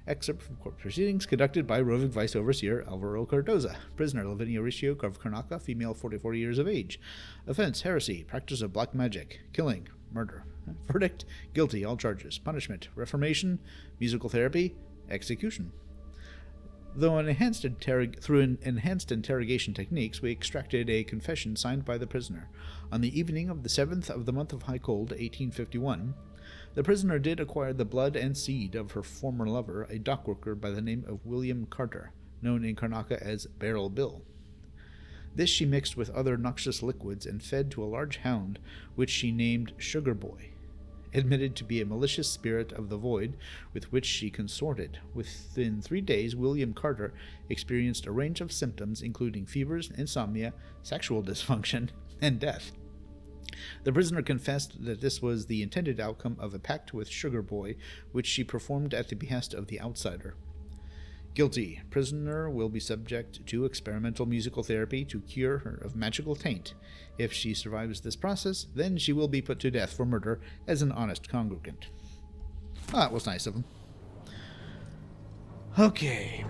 Excerpt from court proceedings conducted by roving vice overseer Alvaro Cardoza. Prisoner Lavinia Riccio of Karnaka, female, 44 years of age. Offense: heresy, practice of black magic, killing, murder. Verdict: guilty, all charges. Punishment: reformation, musical therapy, execution. Through enhanced interrogation techniques, we extracted a confession signed by the prisoner. On the evening of the 7th of the month of High Cold, 1851, the prisoner did acquire the blood and seed of her former lover, a dockworker by the name of William Carter, known in Karnaka as Barrel Bill. This she mixed with other noxious liquids and fed to a large hound, which she named Sugar Boy, admitted to be a malicious spirit of the void with which she consorted. Within 3 days, William Carter experienced a range of symptoms, including fevers, insomnia, sexual dysfunction, and death. The prisoner confessed that this was the intended outcome of a pact with Sugar Boy, which she performed at the behest of the outsider. Guilty. Prisoner will be subject to experimental musical therapy to cure her of magical taint. If she survives this process, then she will be put to death for murder as an honest congregant. Ah, that was nice of him. Okay.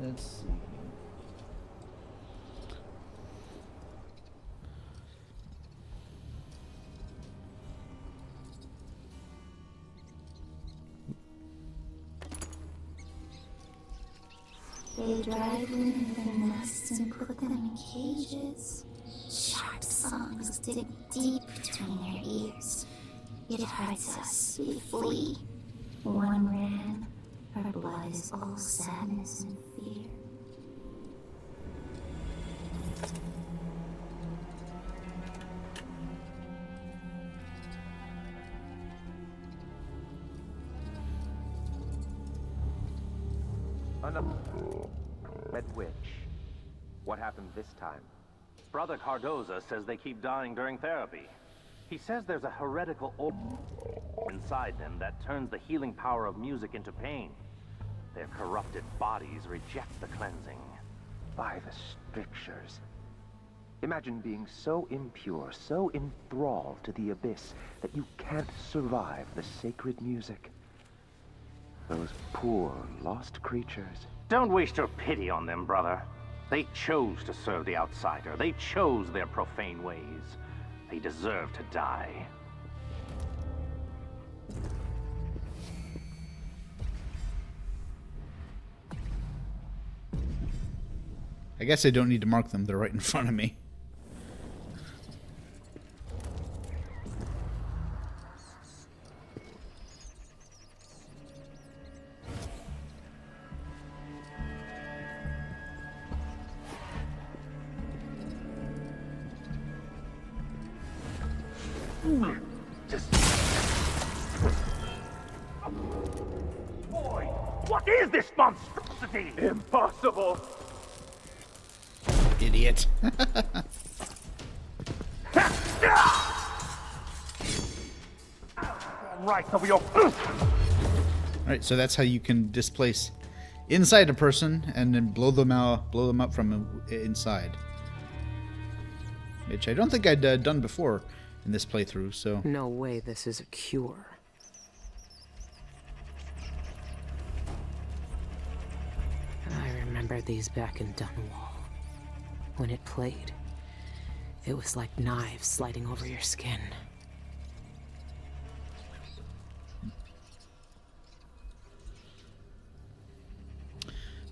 Let's see. They drive women from nests and put them in cages. Sharp songs dig deep between their ears. It hurts us, we flee. One ran, our blood is all sadness and fear. Red Witch. What happened this time? Brother Cardoza says they keep dying during therapy. He says there's a heretical orb inside them that turns the healing power of music into pain. Their corrupted bodies reject the cleansing. By the strictures. Imagine being so impure, so enthralled to the abyss, that you can't survive the sacred music. Those poor, lost creatures. Don't waste your pity on them, brother. They chose to serve the outsider. They chose their profane ways. They deserve to die. I guess I don't need to mark them. They're right in front of me. Boy, what is this monstrosity? Impossible! Idiot. Right over your... Alright, so that's how you can displace inside a person and then blow them up from inside. Which I don't think I'd done before in this playthrough, so... No way this is a cure. I remember these back in Dunwall. When it played, it was like knives sliding over your skin.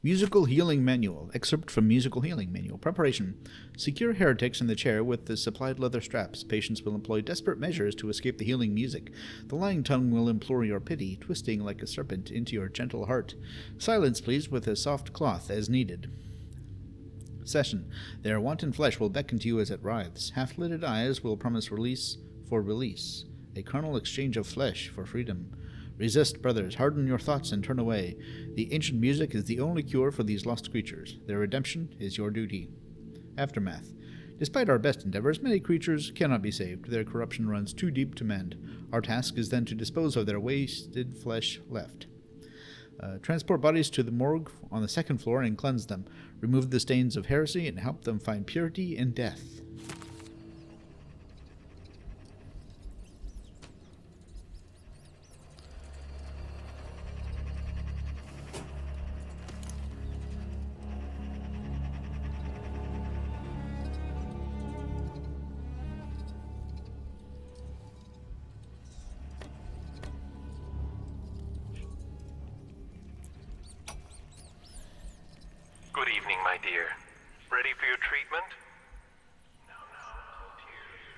Musical Healing Manual. Excerpt from Musical Healing Manual. Preparation. Secure heretics in the chair with the supplied leather straps. Patients will employ desperate measures to escape the healing music. The lying tongue will implore your pity, twisting like a serpent into your gentle heart. Silence, please, with a soft cloth as needed. Session. Their wanton flesh will beckon to you as it writhes. Half-lidded eyes will promise release for release. A carnal exchange of flesh for freedom. Resist, brothers, harden your thoughts and turn away. The ancient music is the only cure for these lost creatures. Their redemption is your duty. Aftermath. Despite our best endeavors, many creatures cannot be saved. Their corruption runs too deep to mend. Our task is then to dispose of their wasted flesh left. Transport bodies to the morgue on the second floor and cleanse them. Remove the stains of heresy and help them find purity in death. Good evening, my dear. Ready for your treatment? Now, no tears.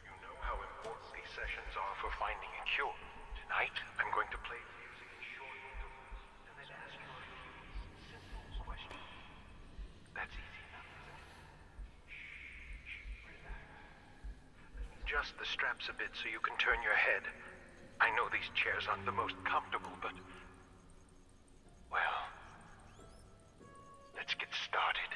You know how important these sessions are for finding a cure. Tonight, I'm going to play music in short intervals and then ask you a few simple questions. That's easy enough, isn't it? Shh, relax. Adjust the straps a bit so you can turn your head. I know these chairs aren't the most comfortable, but... well... let's get started.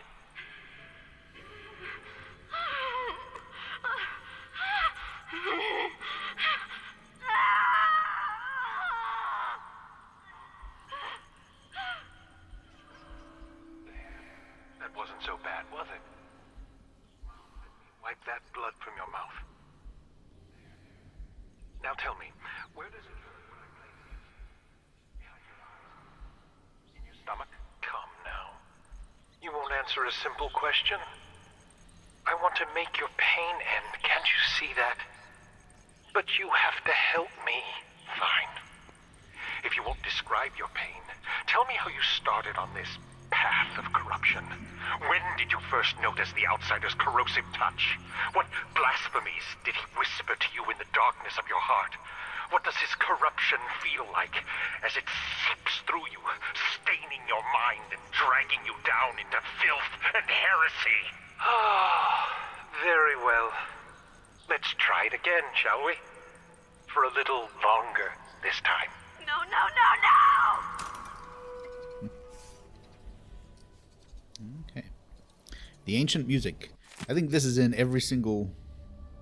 That wasn't so bad, was it? Wipe that blood from your mouth. Now tell me, where does it hurt when I play the music? Behind your eyes? In your stomach? Come now. You won't answer a simple question? I want to make your pain end, can't you see that? But you have to help me. Fine. If you won't describe your pain, tell me how you started on this path of corruption? When did you first notice the outsider's corrosive touch? What blasphemies did he whisper to you in the darkness of your heart? What does his corruption feel like as it seeps through you, staining your mind and dragging you down into filth and heresy? Ah, very well. Let's try it again, shall we? For a little longer this time. No, no, no, no! Okay. The ancient music. I think this is in every single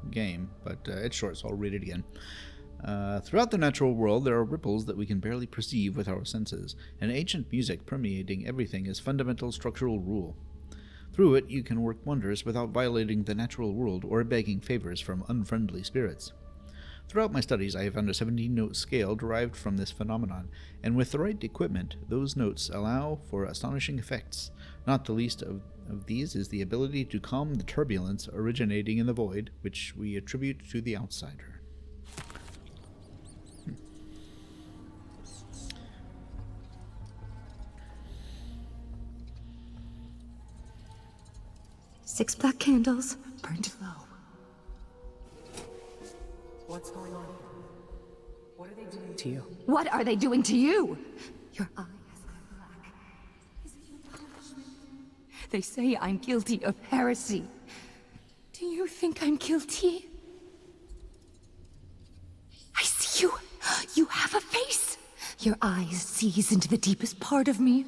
game, but it's short, so I'll read it again. Throughout the natural world, there are ripples that we can barely perceive with our senses, and ancient music permeating everything is fundamental structural rule. Through it, you can work wonders without violating the natural world or begging favors from unfriendly spirits. Throughout my studies, I have found a 17-note scale derived from this phenomenon, and with the right equipment, those notes allow for astonishing effects. Not the least of these is the ability to calm the turbulence originating in the void, which we attribute to the outsider. Six black candles burned low. What's going on here? What are they doing to you? What are they doing to you? Your eyes are black. Is it your punishment? They say I'm guilty of heresy. Do you think I'm guilty? I see you. You have a face. Your eyes sees into the deepest part of me.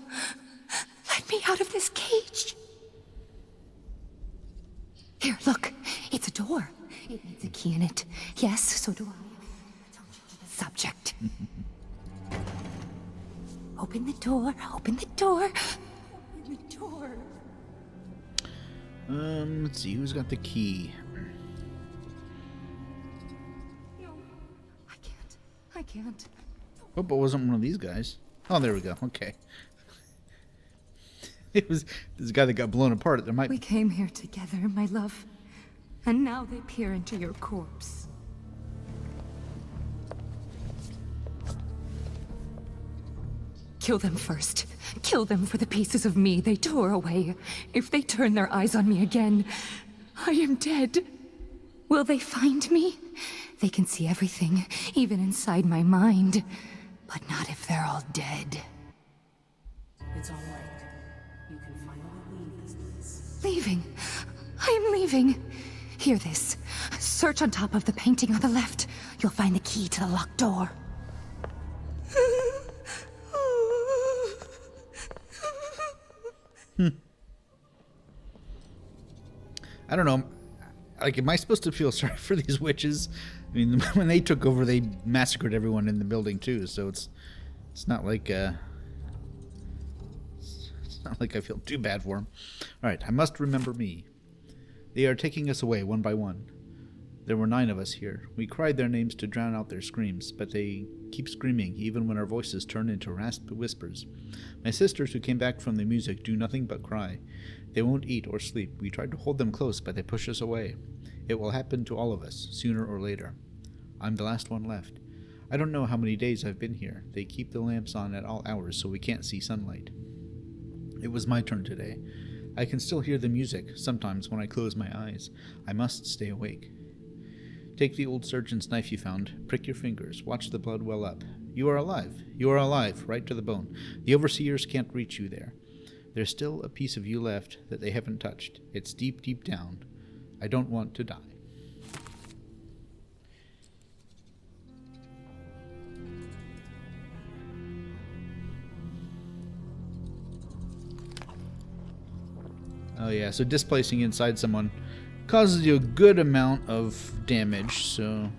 Let me out of this cage. Here, look. It's a door. It needs a key in it. Yes, so do I. Don't change the subject. Open the door. Open the door. Open the door. Let's see. Who's got the key? No. I can't. Hope it wasn't one of these guys. Oh, there we go. Okay. It was this guy that got blown apart. There might We came here together, my love. And now they peer into your corpse. Kill them first. Kill them for the pieces of me they tore away. If they turn their eyes on me again, I am dead. Will they find me? They can see everything, even inside my mind. But not if they're all dead. It's all right. You can finally leave this place. Leaving. I'm leaving. Hear this. Search on top of the painting on the left. You'll find the key to the locked door. I don't know. Like, am I supposed to feel sorry for these witches? I mean, when they took over, they massacred everyone in the building too. So it's not like it's not like I feel too bad for them. All right, I must remember me. They are taking us away one by one. There were 9 of us here. We cried their names to drown out their screams, but they keep screaming even when our voices turn into rasped whispers. My sisters who came back from the music do nothing but cry. They won't eat or sleep. We tried to hold them close, but they push us away. It will happen to all of us, sooner or later. I'm the last one left. I don't know how many days I've been here. They keep the lamps on at all hours so we can't see sunlight. It was my turn today. I can still hear the music, sometimes when I close my eyes. I must stay awake. Take the old surgeon's knife you found, prick your fingers, watch the blood well up. You are alive. You are alive, right to the bone. The overseers can't reach you there. There's still a piece of you left that they haven't touched. It's deep, deep down. I don't want to die. Oh yeah, so displacing inside someone causes you a good amount of damage, so...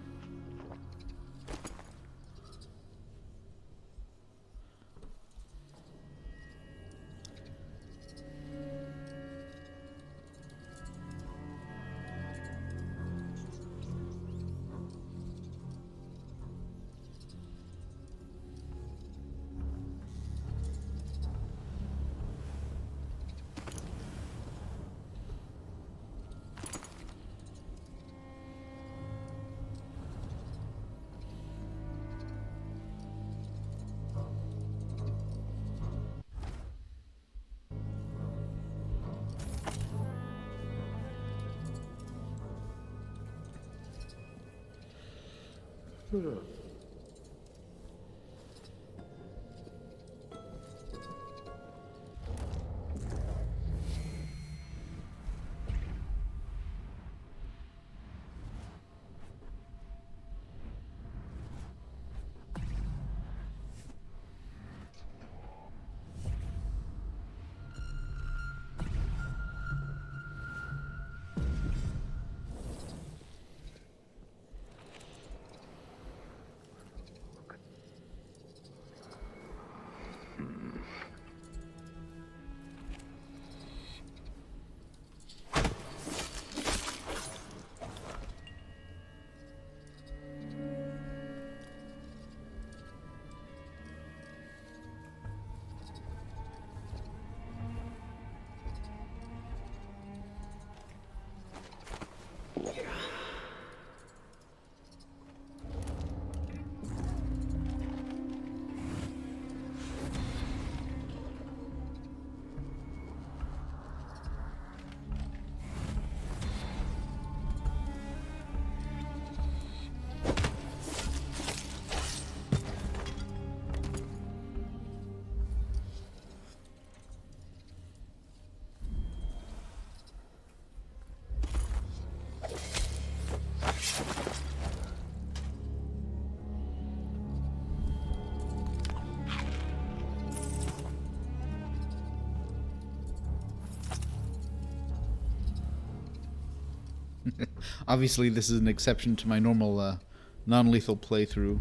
Obviously, this is an exception to my normal non-lethal playthrough.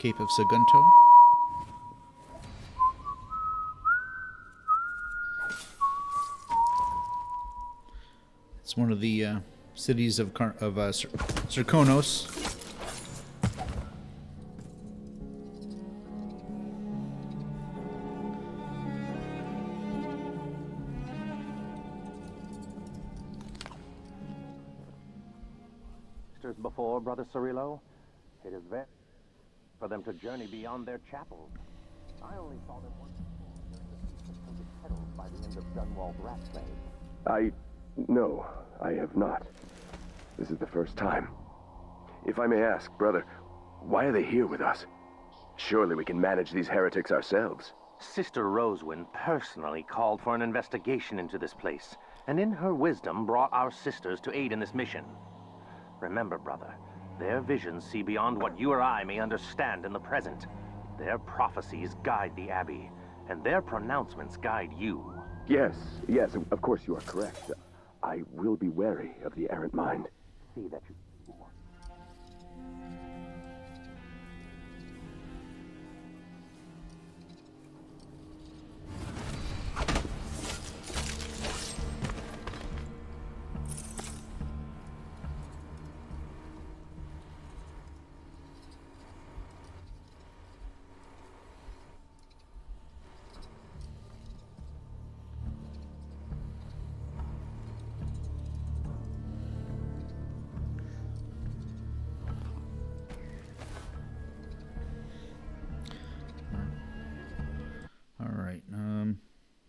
Cape of Sagunto. It's one of the cities of Serkonos. Before, Brother Cirillo, it is very for them to journey beyond their chapels. I only saw them once before during the Feast of Painted Petals by the end of Dunwall's rat plague. No, I have not. This is the first time. If I may ask, brother, why are they here with us? Surely we can manage these heretics ourselves. Sister Rosewyn personally called for an investigation into this place, and in her wisdom brought our sisters to aid in this mission. Remember, brother, their visions see beyond what you or I may understand in the present. Their prophecies guide the Abbey, and their pronouncements guide you. Yes, of course you are correct. I will be wary of the errant mind. See that you...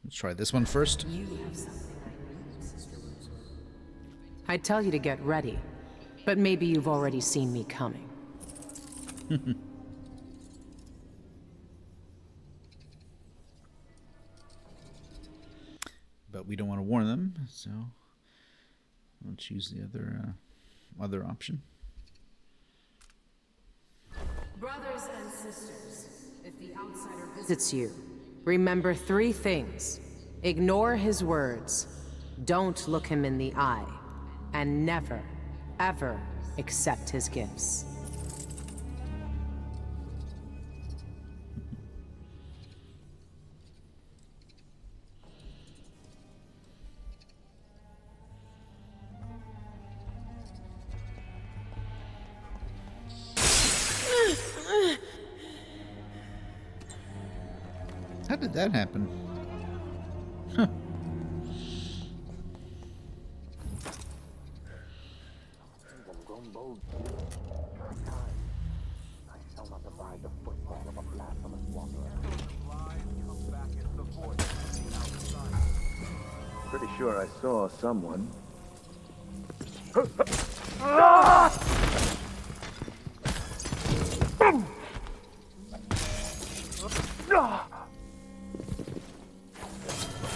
Let's try this one first. You have something I need, Sister Rosewyn. I'd tell you to get ready, but maybe you've already seen me coming. But we don't want to warn them, so we'll choose the other option. Brothers and sisters, if the outsider visits you, remember 3 things. Ignore his words, don't look him in the eye, and never, ever accept his gifts. How did that happen? Huh. Don't bold. I shall not abide the footfall of a blasphemous wanderer. Pretty sure I saw someone.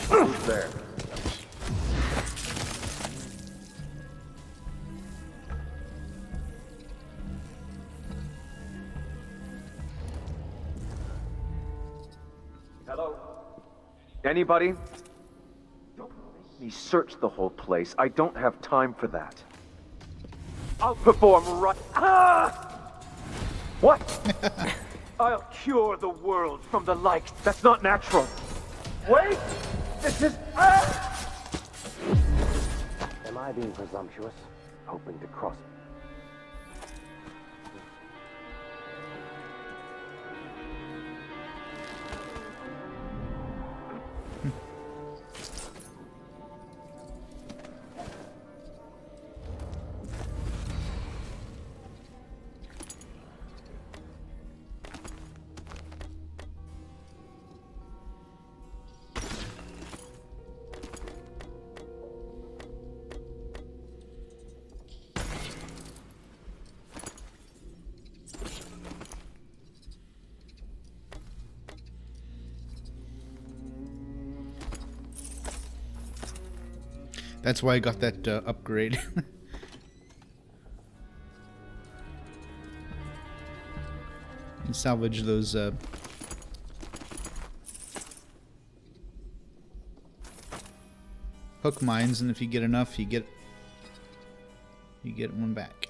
Who's there? Hello? Anybody? Don't make me search the whole place. I don't have time for that. I'll perform right. Ah! What? I'll cure the world from the light. That's not natural. Wait! This is. Ah! Am I being presumptuous? Hoping to cross. That's why I got that upgrade. And salvage those hook mines, and if you get enough, you get one back.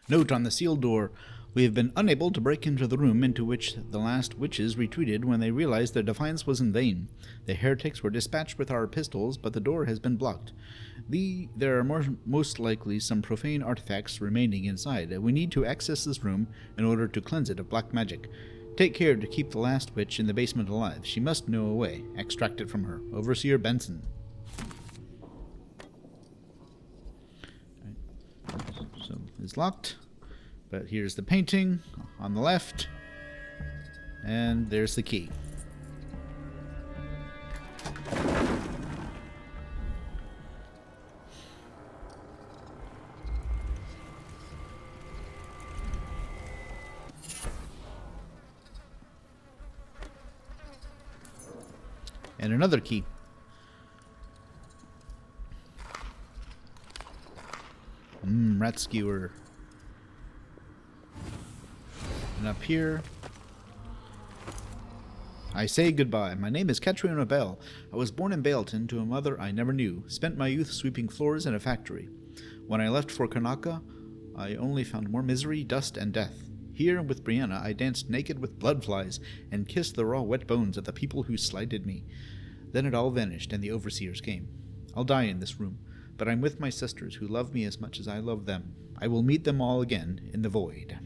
Note on the sealed door. We have been unable to break into the room into which the last witches retreated when they realized their defiance was in vain. The heretics were dispatched with our pistols, but the door has been blocked. There are most likely some profane artifacts remaining inside. We need to access this room in order to cleanse it of black magic. Take care to keep the last witch in the basement alive. She must know a way. Extract it from her. Overseer Benson. So it's locked, but here's the painting on the left, and there's the key. And another key. Rat skewer. And up here, I say goodbye. My name is Katrina Bell. I was born in Bailton to a mother I never knew. Spent my youth sweeping floors in a factory. When I left for Kanaka, I only found more misery, dust, and death. Here, with Brianna, I danced naked with blood flies and kissed the raw, wet bones of the people who slighted me. Then it all vanished, and the overseers came. I'll die in this room, but I'm with my sisters who love me as much as I love them. I will meet them all again in the void.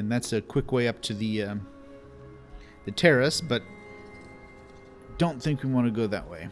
And that's a quick way up to the terrace, but don't think we want to go that way.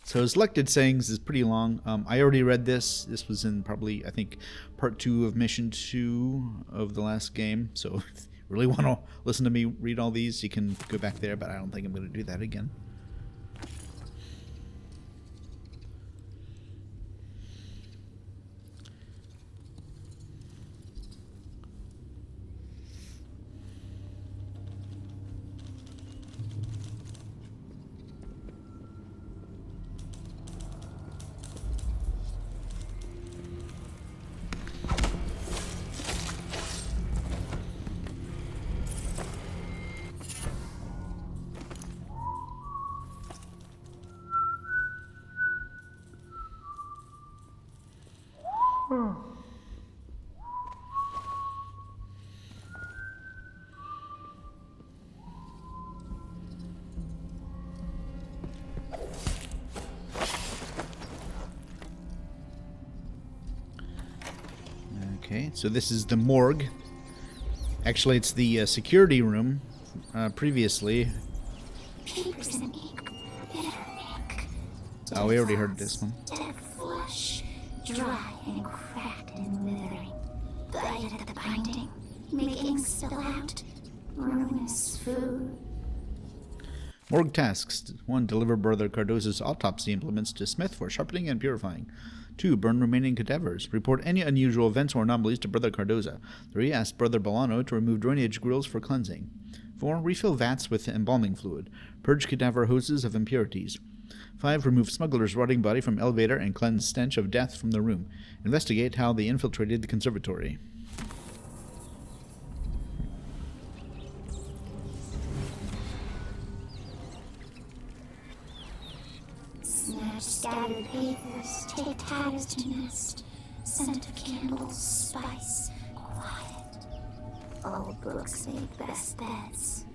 So selected sayings is pretty long. I already read this. This was in probably, I think, part 2 of mission 2 of the last game. So if you really want to listen to me read all these, you can go back there, but I don't think I'm going to do that again. Okay, so this is the morgue. Actually, it's the security room previously. Papers and ink, bitter ink. Oh, we already heard this one. Dead flesh, dry and cracked and withering. Guided at the binding, make ink spill out. Ruinous food. Morgue tasks. 1. Deliver Brother Cardozo's autopsy implements to Smith for sharpening and purifying. 2. Burn remaining cadavers. Report any unusual events or anomalies to Brother Cardoza. 3. Ask Brother Bolano to remove drainage grills for cleansing. 4. Refill vats with embalming fluid. Purge cadaver hoses of impurities. 5. Remove smuggler's rotting body from elevator and cleanse stench of death from the room. Investigate how they infiltrated the conservatory. Snatch scattered papers, take tatters to nest. Scent of candles, spice, quiet. Old books make best beds.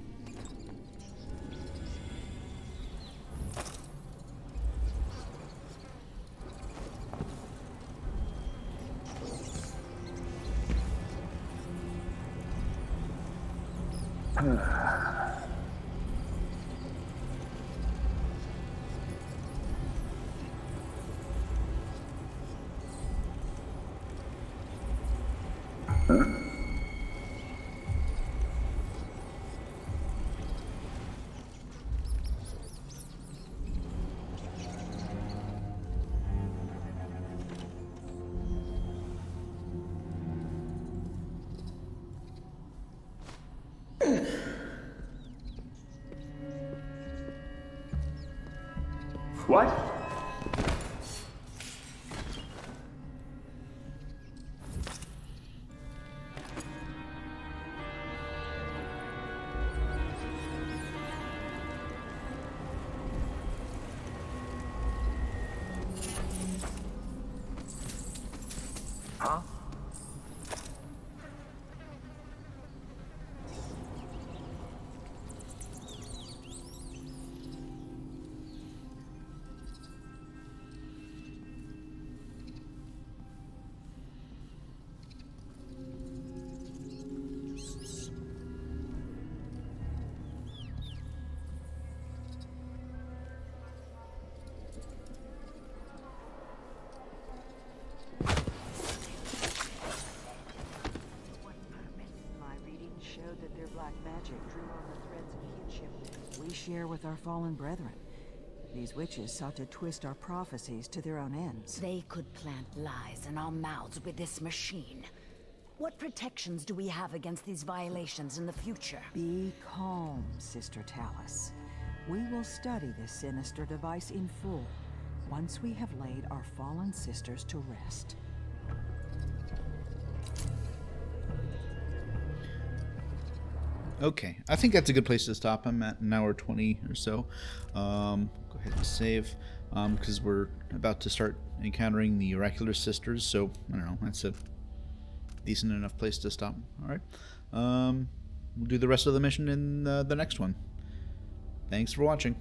What? Huh? Showed that their black magic drew on the threads of kinship we share with our fallen brethren. These witches sought to twist our prophecies to their own ends. They could plant lies in our mouths with this machine. What protections do we have against these violations in the future? Be calm, Sister Talus. We will study this sinister device in full. once we have laid our fallen sisters to rest. Okay, I think that's a good place to stop. I'm at an hour 20 or so. Go ahead and save, because we're about to start encountering the Oracular Sisters, so, I don't know, that's a decent enough place to stop. Alright, we'll do the rest of the mission in the next one. Thanks for watching.